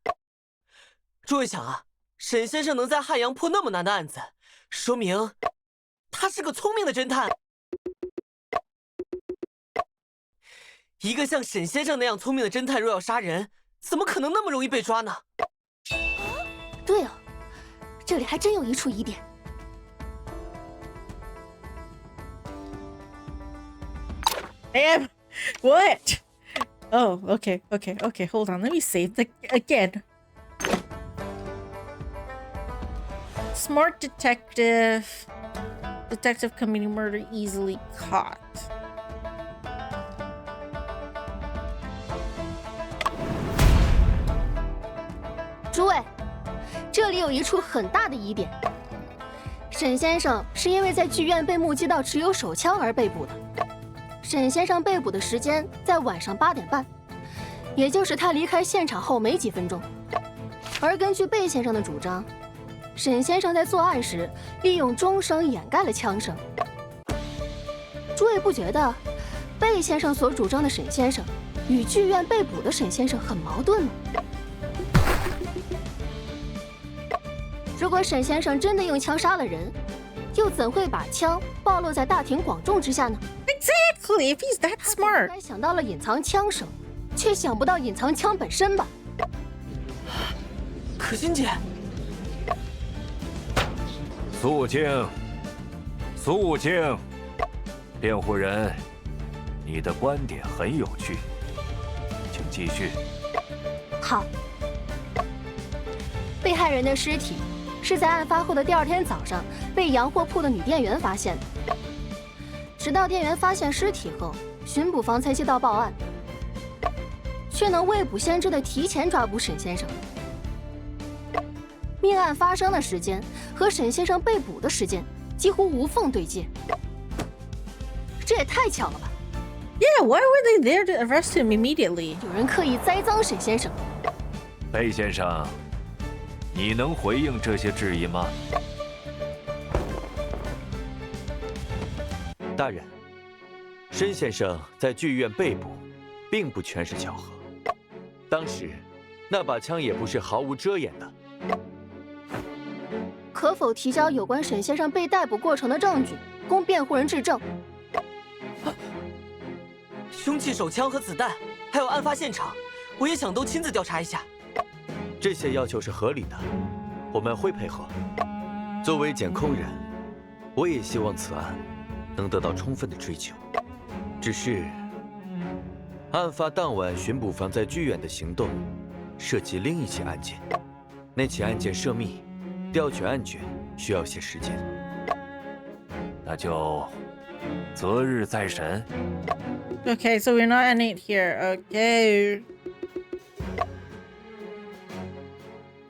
诸位想啊，沈先生能在汉阳破那么难的案子，说明他是个聪明的侦探。一个像沈先生那样聪明的侦探，若要杀人，怎么可能那么容易被抓呢？对哦，这里还真有一处疑点。Damn! What? Oh, okay. Hold on. Let me save again. Smart detective. Detective committing murder easily caught. 诸位，这里有一处很大的疑点。沈先生是因为在剧院被目击到持有手枪而被捕的。沈先生被捕的时间在晚上8点半，也就是他离开现场后没几分钟。而根据贝先生的主张，沈先生在作案时利用钟声掩盖了枪声。诸位不觉得贝先生所主张的沈先生与剧院被捕的沈先生很矛盾吗？如果沈先生真的用枪杀了人，又怎会把枪暴露在大庭广众之下呢？ Exactly, if he's that smart. 应该想到了隐藏枪声，却想不到隐藏枪本身吧？可心姐，肃静，肃静！辩护人，你的观点很有趣，请继续。好，被害人的尸体是在案发后的第2天早上被洋货铺的女店员发现的。直到店员发现尸体后，巡捕房才接到报案，却能未卜先知的提前抓捕沈先生。命案发生的时间和沈先生被捕的时间几乎无缝对接，这也太巧了吧！ Yeah, why were they there to arrest him immediately? 有人刻意栽赃沈先生。贝先生，你能回应这些质疑吗？大人，申先生在剧院被捕，并不全是巧合。当时，那把枪也不是毫无遮掩的。可否提交有关沈先生被逮捕过程的证据，供辩护人质证？凶器、手枪和子弹，还有案发现场，我也想都亲自调查一下。这些要求是合理的，我们会配合。作为检控人，我也希望此案能得到充分的追究。只是，案发当晚巡捕房在剧院的行动涉及另一起案件，那起案件涉密，调取案卷需要些时间。那就择日再审。Okay, so we're not ending it here. Okay.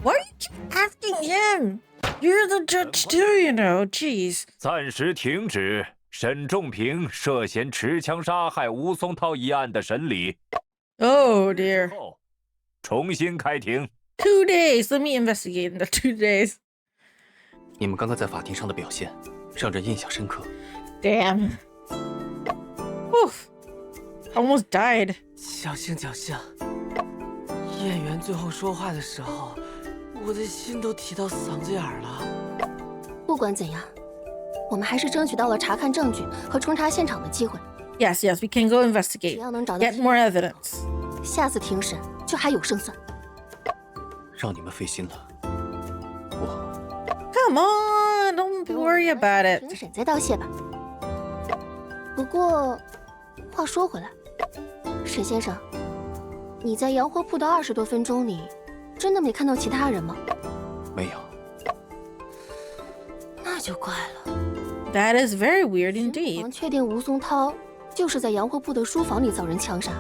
Why do you keep asking him? You're the judge too, you know. Jeez. 暂时停止沈仲平涉嫌持枪杀害吴松涛一案的审理。 Oh dear. 后重新开庭。 2 days. Let me investigate in the 2 days. 你们刚刚在法庭上的表现，让人印象深刻。 Damn. Oof. Almost died. 侥幸侥幸。演员最后说话的时候，我的心都提到嗓子眼儿了。不管怎样，我们还是争取到了查看证据和重查现场的机会。 Yes, yes, we can go 只 investigate. 要能找到 Get more evidence. 下次庭审就还有胜算。让你们费心了。我 Come on, don't worry about it. 庭审再道谢吧。不过，话说回来，沈先生，你在洋货铺的20多分钟里，真的没看到其他人吗？没有。那就怪了。 That is very weird 巡 indeed. 捕房确定吴松涛就是在洋货铺的书房里遭人枪杀，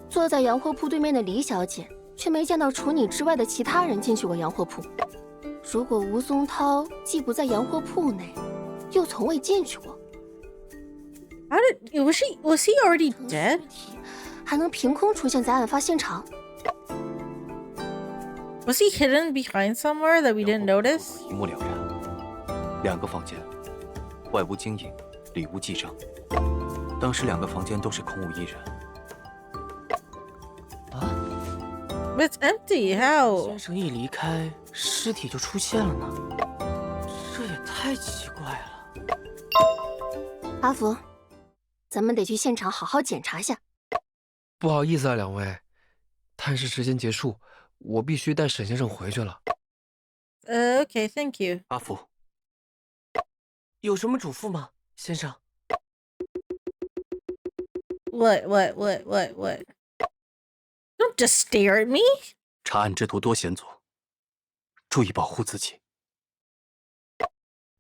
坐在洋货铺对面的李小姐却没见到除你之外的其他人进去过洋货铺。如果吴松涛既不在洋货铺内，又从未进去过， How did was he already 尸 dead? 体还能凭空出现在案发现场？ Was he hidden behind somewhere that we didn't notice? 一目了然。2个房间，外屋经营，里屋记账。当时2个房间都是空无一人。 But it's empty. How? 先生一离开，尸体就出现了呢，这也太奇怪了。阿福，咱们得去现场好好检查下。不好意思啊，2位，探视时间结束，我必须带沈先生回去了。Okay, thank you. 阿福，有什么嘱咐吗，先生？ What? Don't just stare at me. 查案之途多险阻，注意保护自己。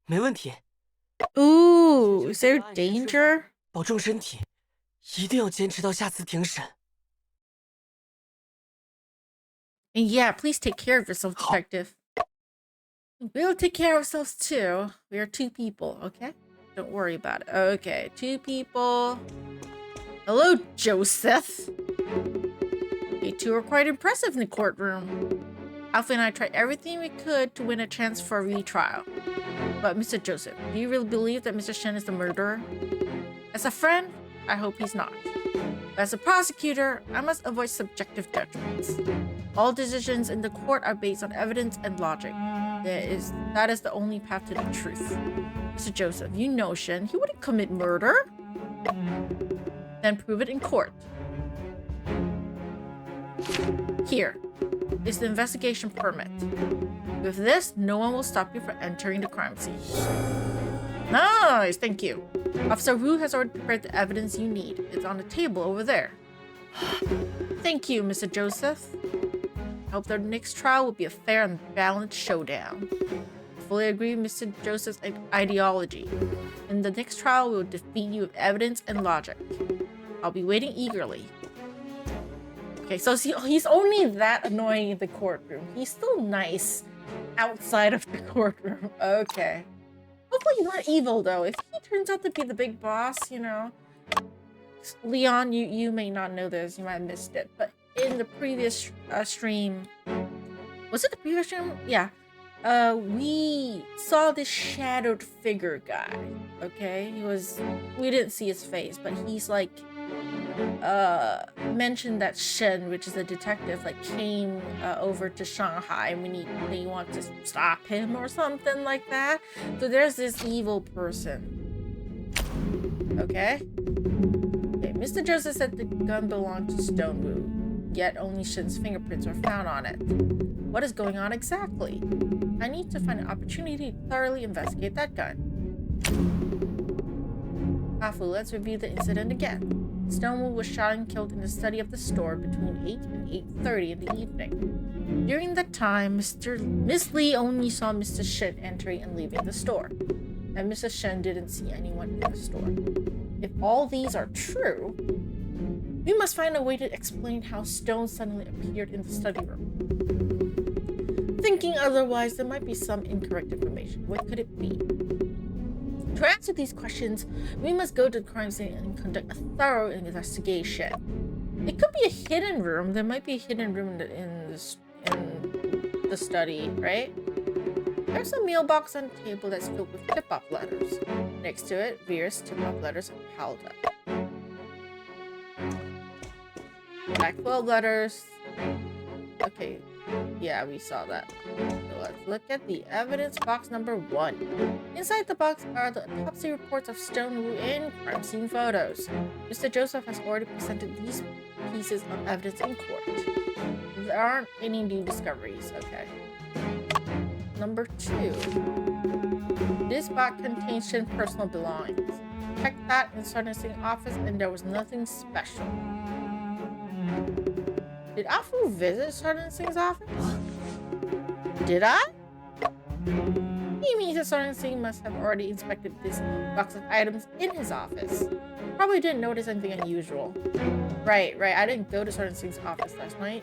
没问题。 Ooh, is there danger? 保重身体，一定要坚持到下次庭审。 And yeah, please take care of yourself, detective. We'll take care of ourselves too. We are 2 people, okay? Don't worry about it. Okay, 2 people. Hello, Joseph. You 2 are quite impressive in the courtroom. Alfie and I tried everything we could to win a chance for a retrial. But Mr. Joseph, do you really believe that Mr. Shen is the murderer? As a friend, I hope he's not. But as a prosecutor, I must avoid subjective judgments. All decisions in the court are based on evidence and logic. That is the only path to the truth. Mr. Joseph, you know Shen. He wouldn't commit murder. Then prove it in court. Here is the investigation permit. With this, no one will stop you from entering the crime scene. Nice, thank you. Officer Wu has already prepared the evidence you need. It's on the table over there. Thank you, Mr. Joseph. hope the next trial will be a fair and balanced showdown. I fully agree with Mr. Joseph's ideology. In the next trial, we will defeat you with evidence and logic. I'll be waiting eagerly. Okay, so he's only that annoying in the courtroom. He's still nice outside of the courtroom. Okay. Hopefully he's not evil, though. If he turns out to be the big boss, you know. Leon, you may not know this. You might have missed it. But in the previous stream... Was it the previous stream? Yeah. We saw this shadowed figure guy. Okay? We didn't see his face, but he's like... mentioned that Shen, which is a detective, like came over to Shanghai and they want to stop him or something like that. So there's this evil person. Okay? Okay, Mr. Joseph said the gun belonged to Stonewu, yet only Shen's fingerprints were found on it. What is going on exactly? I need to find an opportunity to thoroughly investigate that gun. Afu, let's review the incident again. Stonewu was shot and killed in the study of the store between 8 and 8:30 in the evening. During that time, Miss Lee only saw Mr. Shen entering and leaving the store, and Mrs. Shen didn't see anyone in the store. If all these are true, we must find a way to explain how Stone suddenly appeared in the study room. Thinking otherwise, there might be some incorrect information. What could it be? To answer these questions, we must go to the crime scene and conduct a thorough investigation. It could be a hidden room. There might be a hidden room in the study, right? There's a mailbox on the table that's filled with tip-off letters. Next to it, various tip-off letters are piled up. Black 12 letters. Okay, yeah, we saw that. So let's look at the evidence box number 1. Inside the box are the autopsy reports of Stonewu and crime scene photos. Mr. Joseph has already presented these pieces of evidence in court. There aren't any new discoveries, okay. Number 2. This box contains Shen's personal belongings. Checked that in Sergeant Singh's office and there was nothing special. Did Afu visit Sergeant Singh's office? Did I? He means that Sergeant Singh must have already inspected this box of items in his office. Probably didn't notice anything unusual. Right. I didn't go to Sergeant Singh's office last night.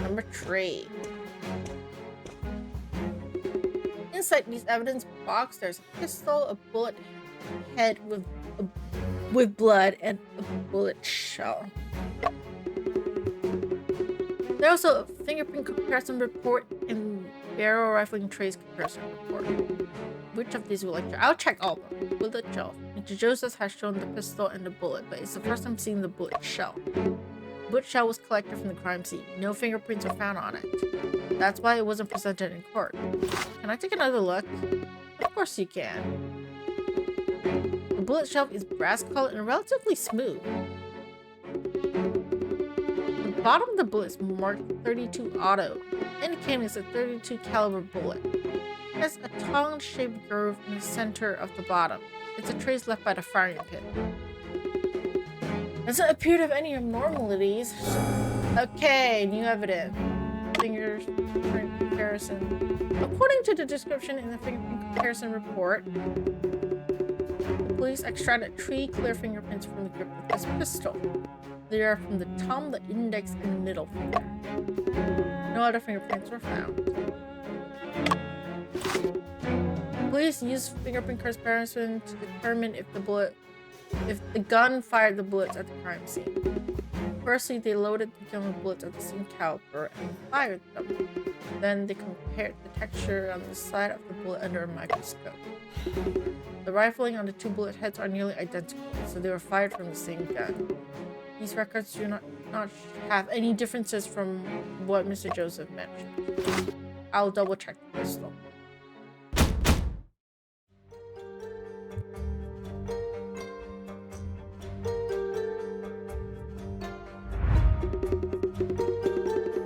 Number 3. Inside this evidence box, there's a pistol, a bullet head with blood, and a bullet shell. There's also a fingerprint comparison report and barrel rifling trace comparison report. Which of these will like to? I'll check all of them. Bullet shell. Mr. Joseph has shown the pistol and the bullet, but it's the first time seeing the bullet shell. The bullet shell was collected from the crime scene. No fingerprints are found on it. That's why it wasn't presented in court. Can I take another look? Of course you can. The bullet shell is brass colored and relatively smooth. The bottom of the bullet is marked 32 auto, indicating it's a 32 caliber bullet. It has a tongue-shaped groove in the center of the bottom. It's a trace left by the firing pin. Doesn't appear to have any abnormalities. Okay, new evidence. Fingerprint comparison. According to the description in the fingerprint comparison report, the police extracted 3 clear fingerprints from the grip of this pistol. They are from the thumb, the index, and the middle finger. No other fingerprints were found. Police used fingerprint comparison to determine if the gun fired the bullets at the crime scene. Firstly, they loaded the gun with bullets of the same caliber and fired them. Then they compared the texture on the side of the bullet under a microscope. The rifling on the 2 bullet heads are nearly identical, so they were fired from the same gun. These records do not have any differences from what Mr. Joseph mentioned. I'll double check the pistol.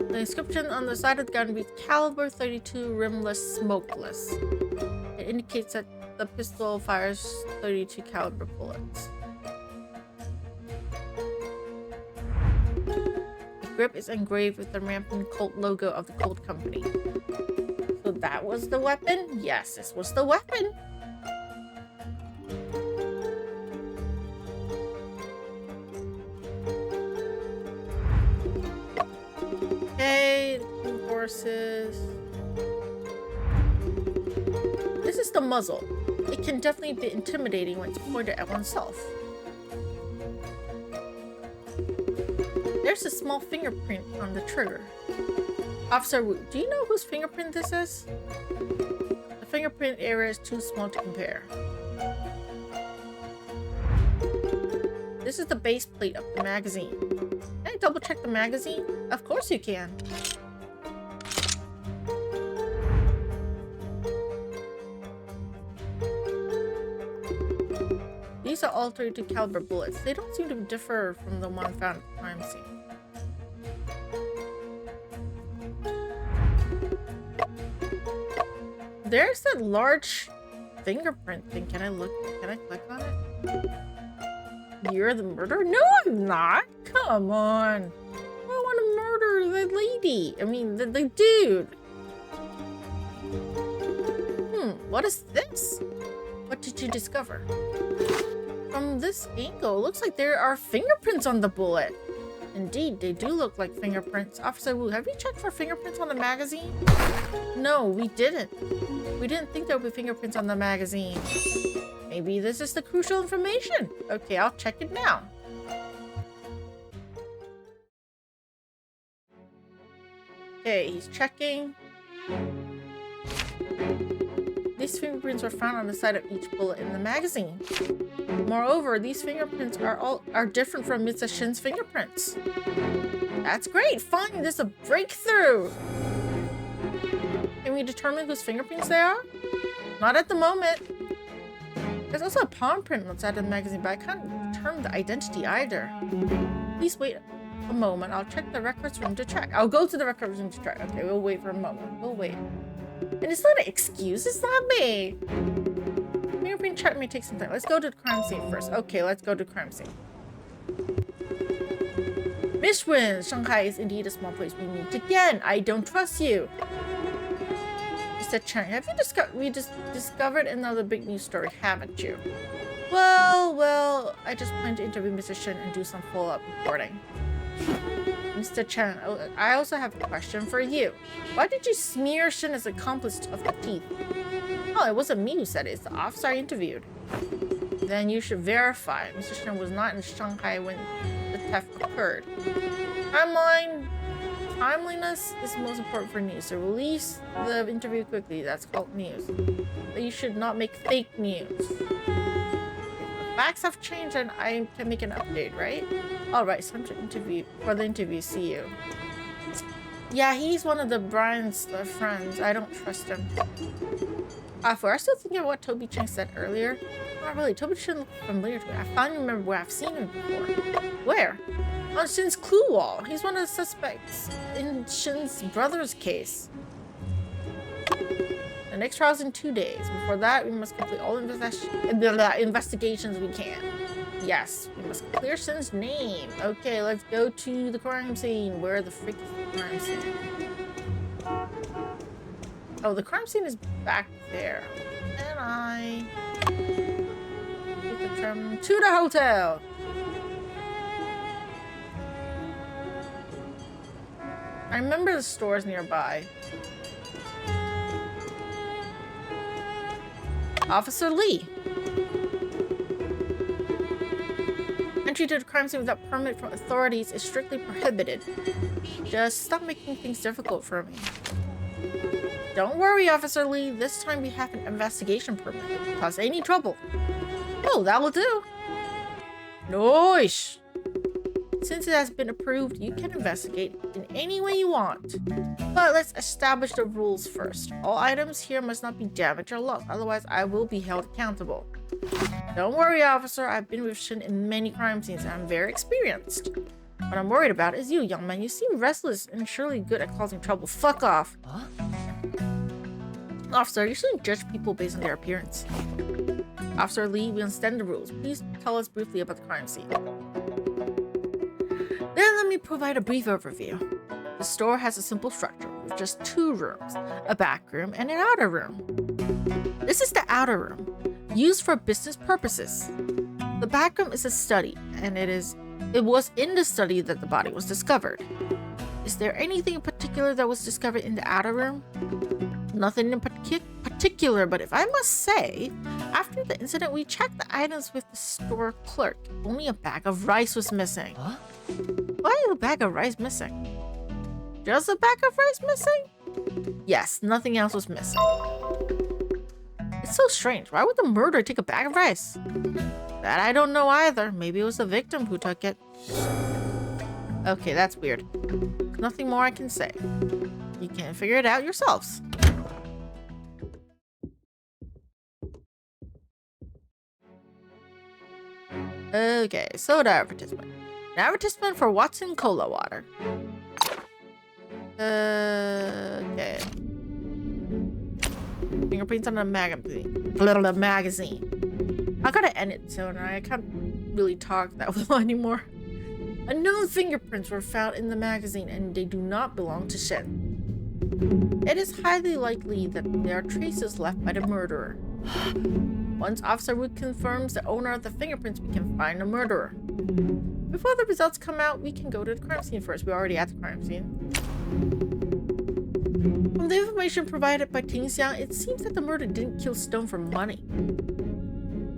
The inscription on the side of the gun reads caliber 32 rimless smokeless. It indicates that the pistol fires 32 caliber bullets. grip is engraved with the rampant Colt logo of the Colt Company. So that was the weapon? Yes, this was the weapon. Okay, horses. This is the muzzle. It can definitely be intimidating when it's pointed at oneself. There's a small fingerprint on the trigger. Officer Wu, do you know whose fingerprint this is? The fingerprint area is too small to compare. This is the base plate of the magazine. Can I double check the magazine? Of course you can. These are all .32 caliber bullets. They don't seem to differ from the one found at the crime scene. There's that large fingerprint thing. Can I click on it? You're the murderer? No, I'm not. Come on. I want to murder the lady. I mean, the dude. What is this? What did you discover? From this angle, it looks like there are fingerprints on the bullet. Indeed, they do look like fingerprints. Officer Wu, have you checked for fingerprints on the magazine? No, we didn't. We didn't think there would be fingerprints on the magazine. Maybe this is the crucial information. Okay, I'll check it now. Okay, he's checking. These fingerprints were found on the side of each bullet in the magazine. Moreover, these fingerprints are different from Mr. Shen's fingerprints. That's great! Fine, this is a breakthrough! Can we determine whose fingerprints they are? Not at the moment. There's also a palm print outside of the magazine, but I can't determine the identity either. Please wait a moment. I'll check the records room to check. I'll go to the records room to check. Okay, we'll wait for a moment. We'll wait. And it's not an excuse. It's not me. Fingerprint check may take some time. Let's go to the crime scene first. Okay, let's go to the crime scene. Miss Wen, Shanghai is indeed a small place. We meet again. I don't trust you. Mr. Chen, have you discovered another big news story, haven't you? Well, I just plan to interview Mr. Shen and do some follow-up reporting. Mr. Chen, I also have a question for you. Why did you smear Shen as accomplice of the thief? Oh, it wasn't me who said it. It's the officer I interviewed. Then you should verify. Mr. Shen was not in Shanghai when the theft occurred. Timeliness is most important for news. So release the interview quickly. That's called news. But you should not make fake news. Facts have changed and I can make an update, right? Alright, so I'm to interview for the interview. See you. Yeah, he's one of the Brian's friends. I don't trust him. We're still thinking of what Toby Chang said earlier. Not really. Toby Chang looked familiar to me. I finally remember where I've seen him before. Where? On Shin's clue wall. He's one of the suspects in Shin's brother's case. The next trial's in 2 days. Before that, we must complete all investigations we can. Yes, we must clear Shin's name. Okay, let's go to the crime scene. Where the frick is the crime scene? Oh, the crime scene is back there. And I take the tram to the hotel. I remember the stores nearby. Officer Lee. Entry to the crime scene without permit from authorities is strictly prohibited. Just stop making things difficult for me. Don't worry, Officer Lee. This time we have an investigation permit. Cause any trouble. Oh, that will do. Nice. Since it has been approved, you can investigate in any way you want. But let's establish the rules first. All items here must not be damaged or lost, otherwise I will be held accountable. Don't worry, officer. I've been with Shin in many crime scenes and I'm very experienced. What I'm worried about is you, young man. You seem restless and surely good at causing trouble. Fuck off. Huh? Officer, you shouldn't judge people based on their appearance. Officer Lee, we understand the rules. Please tell us briefly about the crime scene. Then the let me provide a brief overview. The store has a simple structure with just 2 rooms, a back room and an outer room. This is the outer room, used for business purposes. The back room is a study, and it was in the study that the body was discovered. Is there anything in particular that was discovered in the outer room? Nothing in particular, but if I must say, after the incident we checked the items with the store clerk. Only a bag of rice was missing. Huh? Why is a bag of rice missing? Just a bag of rice missing? Yes, nothing else was missing. It's so strange. Why would the murderer take a bag of rice? That I don't know either. Maybe it was the victim who took it. Okay, that's weird. Nothing more I can say. You can figure it out yourselves. Okay, soda advertisement. An advertisement for Watson Cola water. Okay. Fingerprints on the magazine. I gotta end it soon. I can't really talk that well anymore. Unknown fingerprints were found in the magazine and they do not belong to Shen. It is highly likely that they are traces left by the murderer. Once Officer Wu confirms the owner of the fingerprints, we can find the murderer. Before the results come out, we can go to the crime scene first. We're already at the crime scene. From the information provided by Ting Xiang, it seems that the murderer didn't kill Stone for money.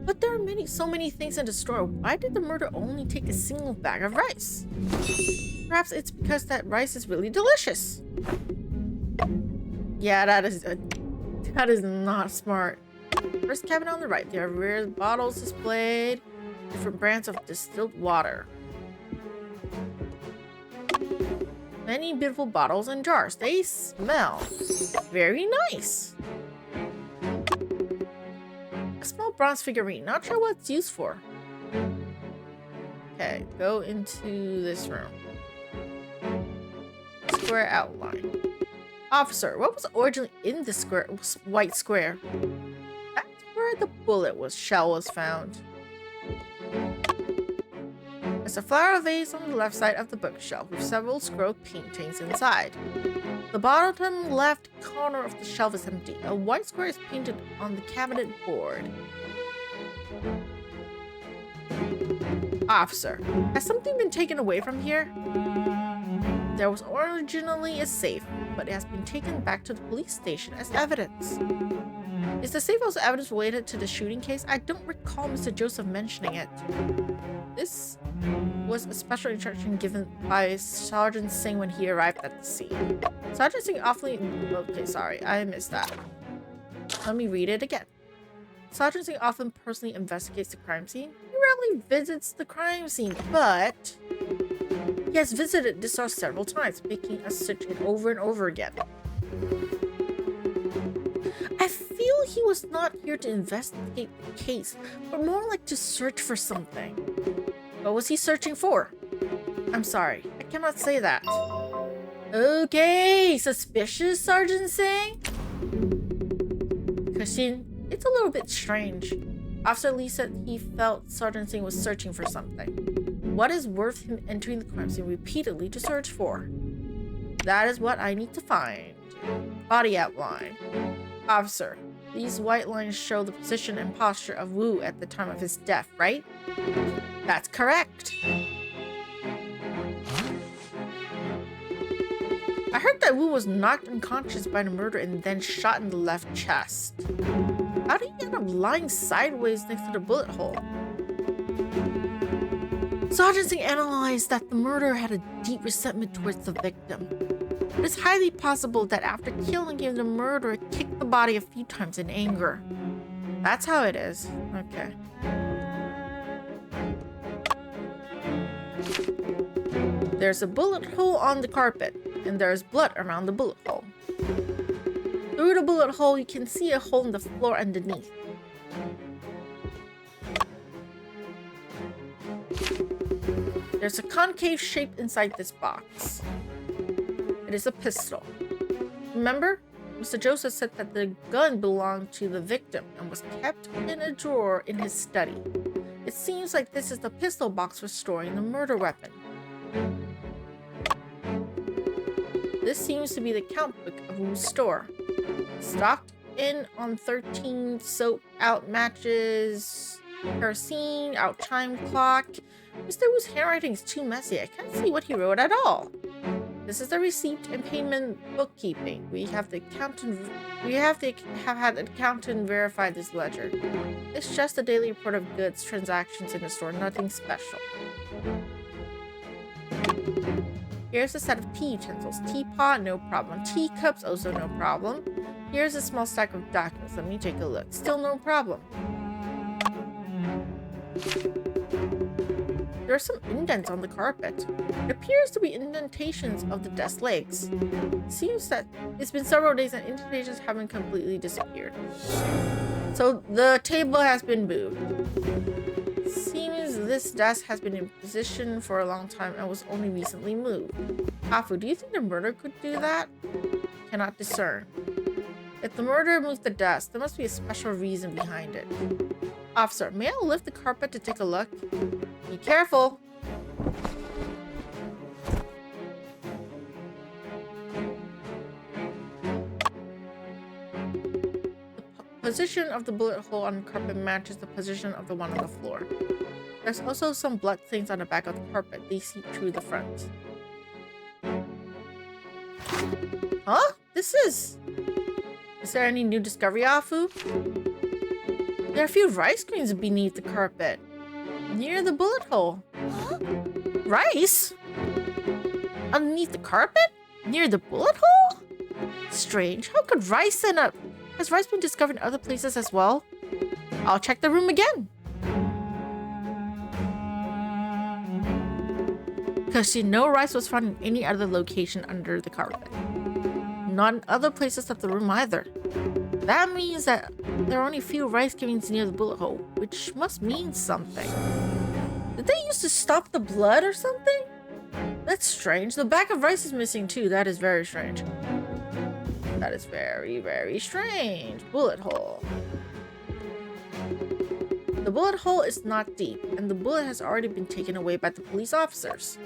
But there are so many things in the store. Why did the murderer only take a single bag of rice? Perhaps it's because that rice is really delicious. Yeah, that is not smart. First cabinet on the right, there are rare bottles displayed, different brands of distilled water. Many beautiful bottles and jars. They smell very nice. A small bronze figurine. Not sure what it's used for. Okay, go into this room. Square outline. Officer, what was originally in the white square? That's where the shell was found. There's a flower vase on the left side of the bookshelf with several scrolled paintings inside. The bottom left corner of the shelf is empty. A white square is painted on the cabinet board. Officer, has something been taken away from here? There was originally a safe, but it has been taken back to the police station as evidence. Is the safe also evidence related to the shooting case? I don't recall Mr. Joseph mentioning it. This was a special instruction given by Sergeant Singh when he arrived at the scene. Sergeant Singh awfully... Okay, sorry, I missed that. Let me read it again. Sergeant Singh often personally investigates the crime scene. He rarely visits the crime scene, but he has visited this source several times, making us search it over and over again. I feel he was not here to investigate the case, but more like to search for something. What was he searching for? I'm sorry, I cannot say that. Okay, suspicious, Sergeant Singh? Kashin, it's a little bit strange. Officer Lee said he felt Sergeant Singh was searching for something. What is worth him entering the crime scene repeatedly to search for? That is what I need to find. Body outline. Officer, these white lines show the position and posture of Wu at the time of his death, right? That's correct. I heard that Wu was knocked unconscious by the murderer and then shot in the left chest. How did he end up lying sideways next to the bullet hole? Sergeant Singh analyzed that the murderer had a deep resentment towards the victim. It is highly possible that after killing him, the murderer kicked the body a few times in anger. That's how it is. Okay. There's a bullet hole on the carpet, and there's blood around the bullet hole. Through the bullet hole, you can see a hole in the floor underneath. There's a concave shape inside this box. It is a pistol. Remember, Mr. Joseph said that the gun belonged to the victim and was kept in a drawer in his study. It seems like this is the pistol box for storing the murder weapon. This seems to be the count book of Wu's store. Stocked in on 13 soap out matches, kerosene, out chime clock. Mr. Wu's handwriting is too messy. I can't see what he wrote at all. This is the receipt and payment bookkeeping. We have to have had an accountant verify this ledger. It's just a daily report of goods transactions in the store, nothing special. Here's a set of tea utensils. Teapot, no problem. Teacups, also no problem. Here's a small stack of documents. Let me take a look. Still no problem. There are some indents on the carpet. It appears to be indentations of the desk legs. It seems that it's been several days and indentations haven't completely disappeared. So the table has been moved. Seems this desk has been in position for a long time and was only recently moved. Afu, do you think the murderer could do that? Cannot discern. If the murderer moved the desk, there must be a special reason behind it. Officer, may I lift the carpet to take a look? Be careful. The position of the bullet hole on the carpet matches the position of the one on the floor. There's also some blood stains on the back of the carpet. They seep through the front. Huh? Is there any new discovery, Afu? There are a few rice grains beneath the carpet, near the bullet hole. Huh? Rice? Underneath the carpet? Near the bullet hole? Strange. How could rice end up? Has rice been discovered in other places as well? I'll check the room again. Because no rice was found in any other location under the carpet. Not in other places of the room either. That means that there are only a few rice grains near the bullet hole, which must mean something. Did they use to stop the blood or something? That's strange. The back of rice is missing too. That is very strange. That is very, very strange. Bullet hole. The bullet hole is not deep, and the bullet has already been taken away by the police officers.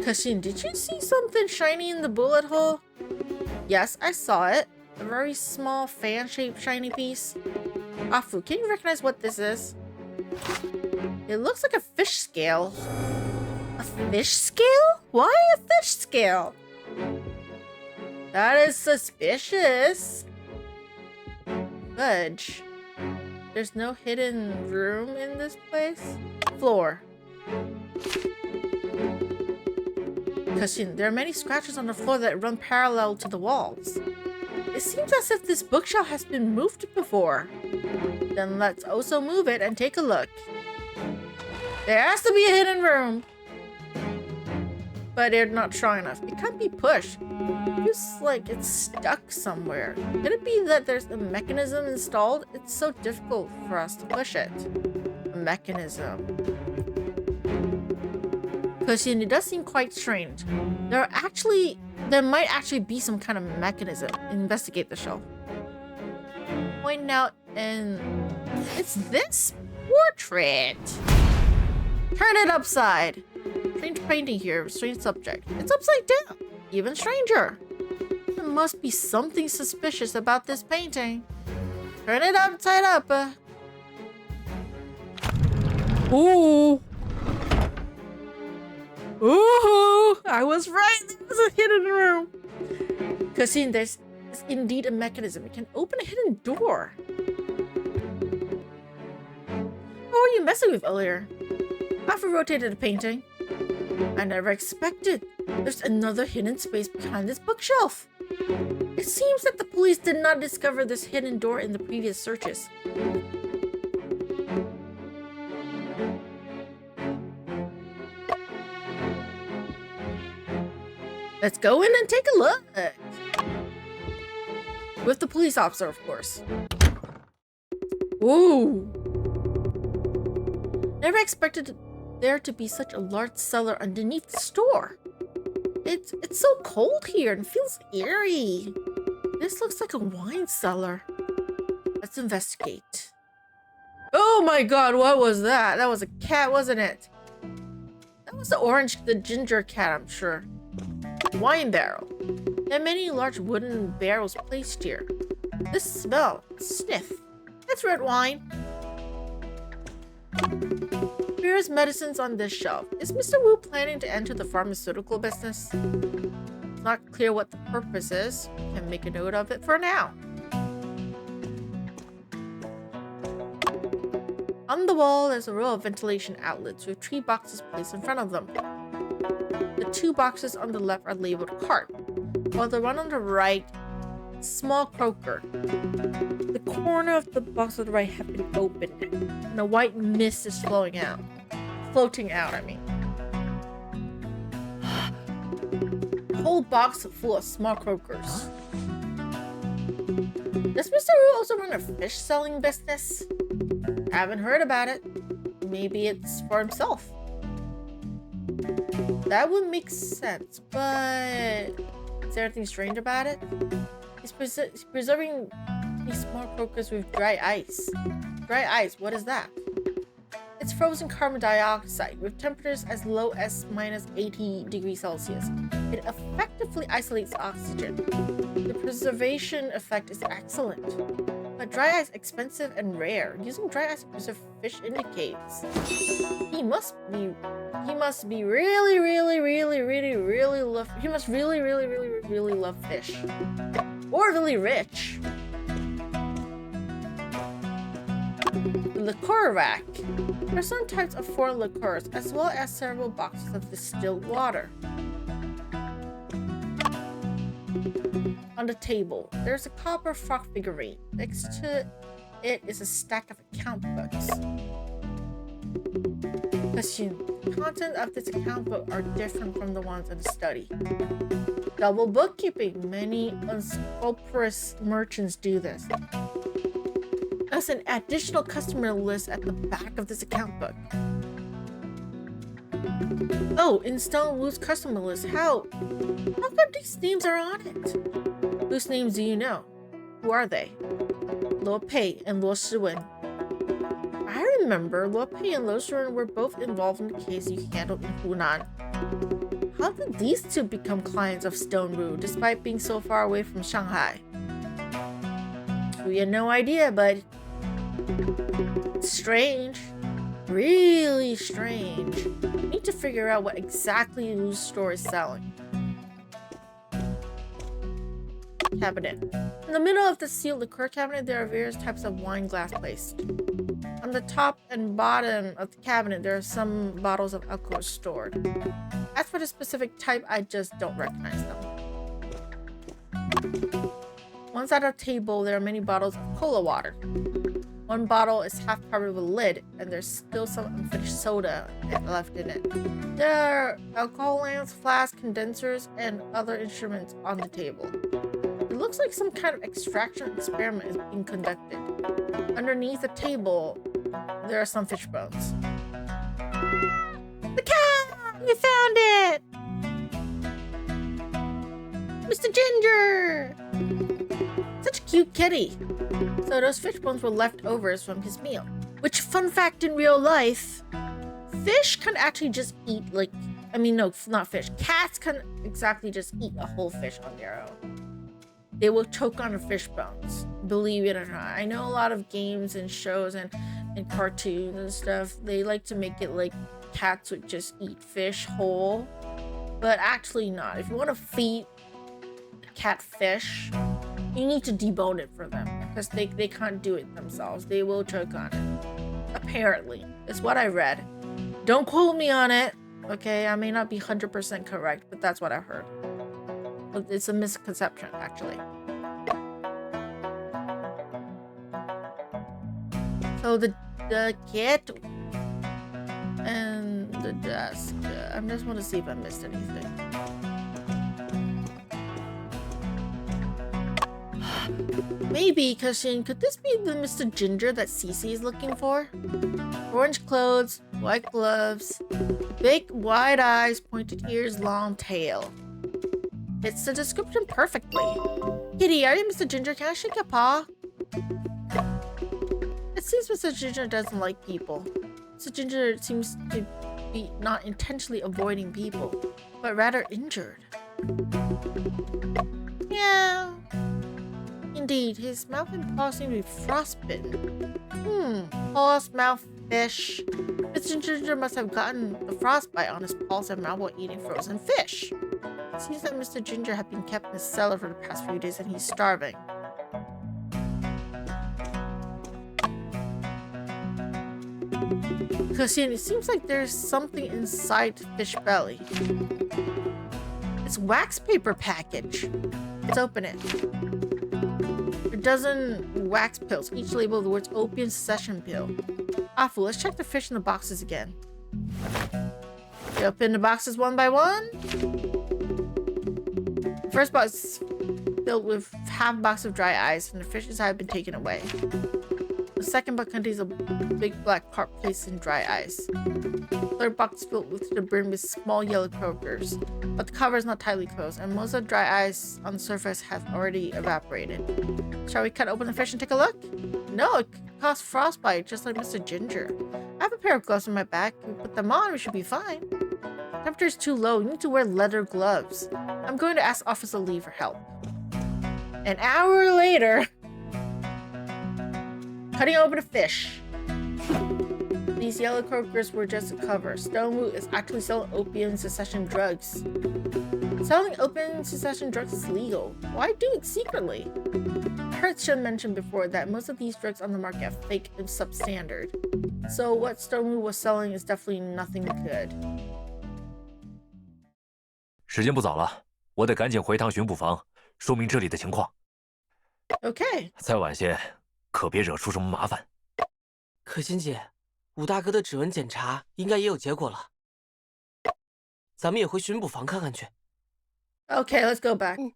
Kashin, did you see something shiny in the bullet hole? Yes, I saw it. A very small fan-shaped shiny piece. Afu, can you recognize what this is? It looks like a fish scale. A fish scale? Why a fish scale? That is suspicious. Fudge. There's no hidden room in this place? Floor. Kashin, there are many scratches on the floor that run parallel to the walls. It seems as if this bookshelf has been moved before. Then let's also move it and take a look. There has to be a hidden room. But they're not strong enough. It can't be pushed. It feels like it's stuck somewhere. Could it be that there's a mechanism installed? It's so difficult for us to push it. A mechanism. Kashin, it does seem quite strange. There might actually be some kind of mechanism. Investigate the shelf. Point out, and it's this portrait. Turn it upside. Strange painting here, strange subject. It's upside down. Even stranger. There must be something suspicious about this painting. Turn it upside up. Ooh. Ooh, I was right. There's a hidden room. Kashin, there's indeed a mechanism. It can open a hidden door. What were you messing with earlier? Afu rotated the painting. I never expected. There's another hidden space behind this bookshelf. It seems that the police did not discover this hidden door in the previous searches. Let's go in and take a look. With the police officer, of course. Ooh. Never expected there to be such a large cellar underneath the store. It's so cold here and feels eerie. This looks like a wine cellar. Let's investigate. Oh my god, what was that? That was a cat, wasn't it? That was the ginger cat, I'm sure. Wine barrel. There are many large wooden barrels placed here. This smell. Sniff. That's red wine. Various medicines on this shelf. Is Mr. Wu planning to enter the pharmaceutical business? It's not clear what the purpose is. We can make a note of it for now. On the wall, there's a row of ventilation outlets with 3 boxes placed in front of them. The 2 boxes on the left are labeled cart, while the one on the right, small croaker. The corner of the box on the right has been opened, and a white mist is floating out, I mean. A whole box full of small croakers. Does Mr. Wu also run a fish selling business? Haven't heard about it. Maybe it's for himself. That would make sense, but is there anything strange about it? He's preserving these small croakers with dry ice. Dry ice, what is that? It's frozen carbon dioxide with temperatures as low as minus 80 degrees Celsius. It effectively isolates oxygen. The preservation effect is excellent. But dry ice expensive and rare. Using dry ice to preserve fish indicates he must really love fish. Or really rich. The liqueur rack. There are some types of foreign liqueurs, as well as several boxes of distilled water. On the table, there's a copper frog figurine. Next to it is a stack of account books. Question: the content of this account book are different from the ones in the study. Double bookkeeping. Many unscrupulous merchants do this. There's an additional customer list at the back of this account book. Oh, in Stone Wu's customer list, how come these names are on it? Whose names do you know? Who are they? Luo Pei and Luo Shiwen. I remember Luo Pei and Luo Shiwen were both involved in the case you handled in Hunan. How did these two become clients of Stone Wu despite being so far away from Shanghai? We had no idea, but it's strange. Really strange. We need to figure out what exactly Wu's store is selling. Cabinet. In the middle of the sealed liqueur cabinet, there are various types of wine glass placed. On the top and bottom of the cabinet, there are some bottles of alcohol stored. As for the specific type, I just don't recognize them. One side of the table, there are many bottles of cola water. One bottle is half covered with a lid, and there's still some unfinished soda left in it. There are alcohol lamps, flasks, condensers, and other instruments on the table. It looks like some kind of extraction experiment is being conducted. Underneath the table, there are some fish bones. The cat! We found it! Mr. Ginger! Such a cute kitty. So those fish bones were leftovers from his meal. Which, fun fact in real life, fish can actually just eat no, not fish. Cats can exactly just eat a whole fish on their own. They will choke on the fish bones, believe it or not. I know a lot of games and shows and cartoons and stuff, they like to make it like cats would just eat fish whole, but actually not. If you want to feed a cat fish, you need to debone it for them because they can't do it themselves. They will choke on it. Apparently. It's what I read. Don't quote me on it, okay? I may not be 100% correct, but that's what I heard. But it's a misconception, actually. So the cat and the desk. I just want to see if I missed anything. Maybe, Kashin, could this be the Mr. Ginger that Cece is looking for? Orange clothes, white gloves, big wide eyes, pointed ears, long tail. Fits the description perfectly. Kitty, are you Mr. Ginger? Can I shake your paw? It seems Mr. Ginger doesn't like people. Mr. Ginger seems to be not intentionally avoiding people, but rather injured. Yeah. Indeed, his mouth and paws seem to be frostbitten. Paws, mouth, fish. Mr. Ginger must have gotten the frostbite on his paws and mouth while eating frozen fish. It seems that Mr. Ginger had been kept in his cellar for the past few days and he's starving. Because it seems like there's something inside the fish belly. It's wax paper package. Let's open it. A dozen wax pills, each labeled with the words opium session pill. Afu, let's check the fish in the boxes again. We open the boxes one by one. First box is filled with half a box of dry ice, and the fish inside have been taken away. The second box contains a big black carp placed in dry ice. The third box is filled with the brim with small yellow croakers, but the cover is not tightly closed, and most of the dry ice on the surface has already evaporated. Shall we cut open the fish and take a look? No, it could cause frostbite, just like Mr. Ginger. I have a pair of gloves in my bag. If we put them on, we should be fine. The temperature is too low. You need to wear leather gloves. I'm going to ask Officer Lee for help. An hour later, cutting open a fish. These yellow croakers were just a cover. Stonewood is actually selling opium secession drugs. Selling opium secession drugs is legal. Why do it secretly? I heard Shen mention before that most of these drugs on the market are fake and substandard. So what Stonewood was selling is definitely nothing good. 时间不早了，我得赶紧回趟巡捕房，说明这里的情况。Okay. 再晚些，可别惹出什么麻烦。可心姐，武大哥的指纹检查应该也有结果了，咱们也回巡捕房看看去。Okay, let's go back.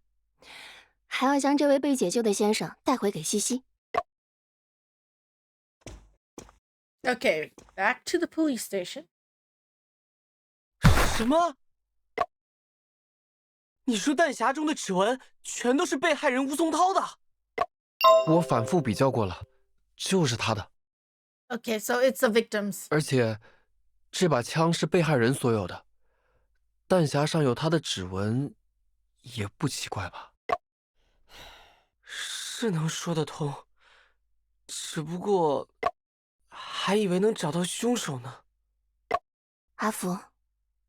还要将这位被解救的先生带回给西西。Okay, back to the police station. 什么？你说弹匣中的指纹全都是被害人吴松涛的？我反复比较过了，就是他的。Okay, so it's the victims. 而且，这把枪是被害人所有的，弹匣上有他的指纹，也不奇怪吧？是能说得通，只不过还以为能找到凶手呢。阿福，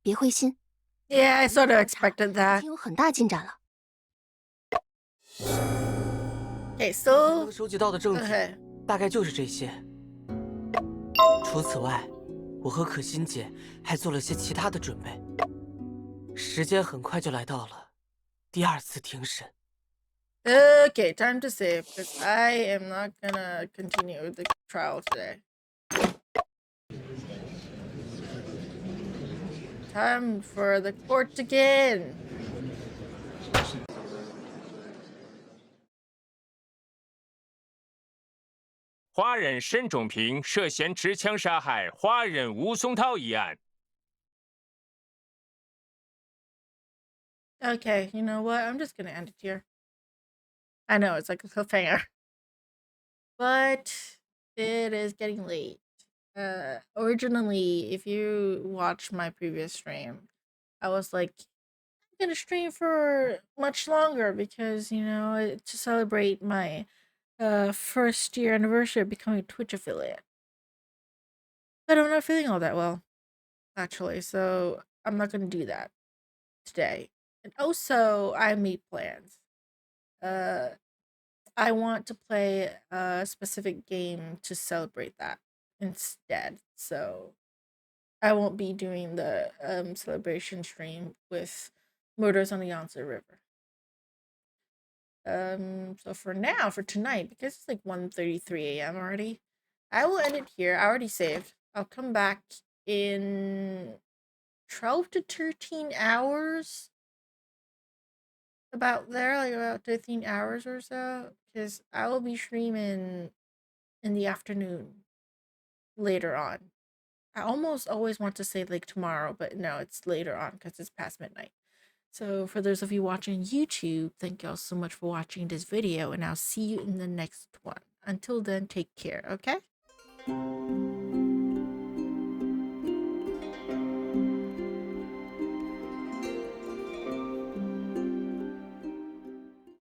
别灰心。 Yeah, I sort of expected that. 已经有很大进展了。Okay, so 能收集到的证据 okay. 大概就是这些。除此外，我和可心姐还做了些其他的准备。时间很快就来到了第二次庭审。 Okay, time to save, because I am not gonna continue the trial today. Time for the court to begin. 华人申仲平涉嫌持枪杀害华人吴松涛一案。 Okay, you know what? I'm just gonna end it here. I know it's like a cliffhanger, but it is getting late. Originally, if you watch my previous stream, I was like, I'm gonna stream for much longer because, you know, to celebrate my first year anniversary of becoming a Twitch affiliate. But I'm not feeling all that well, actually, so I'm not gonna do that today. And also, I made plans. I want to play a specific game to celebrate that instead. So I won't be doing the celebration stream with Murders on the Yangtze River. So for now, for tonight, because it's like 1:33 a.m. already, I will end it here. I already saved. I'll come back in 12 to 13 hours. About there, like about 13 hours or so, because I will be streaming in the afternoon later on. I almost always want to say like tomorrow, but no, it's later on because it's past midnight. So for those of you watching YouTube, thank y'all so much for watching this video, and I'll see you in the next one. Until then, take care, okay?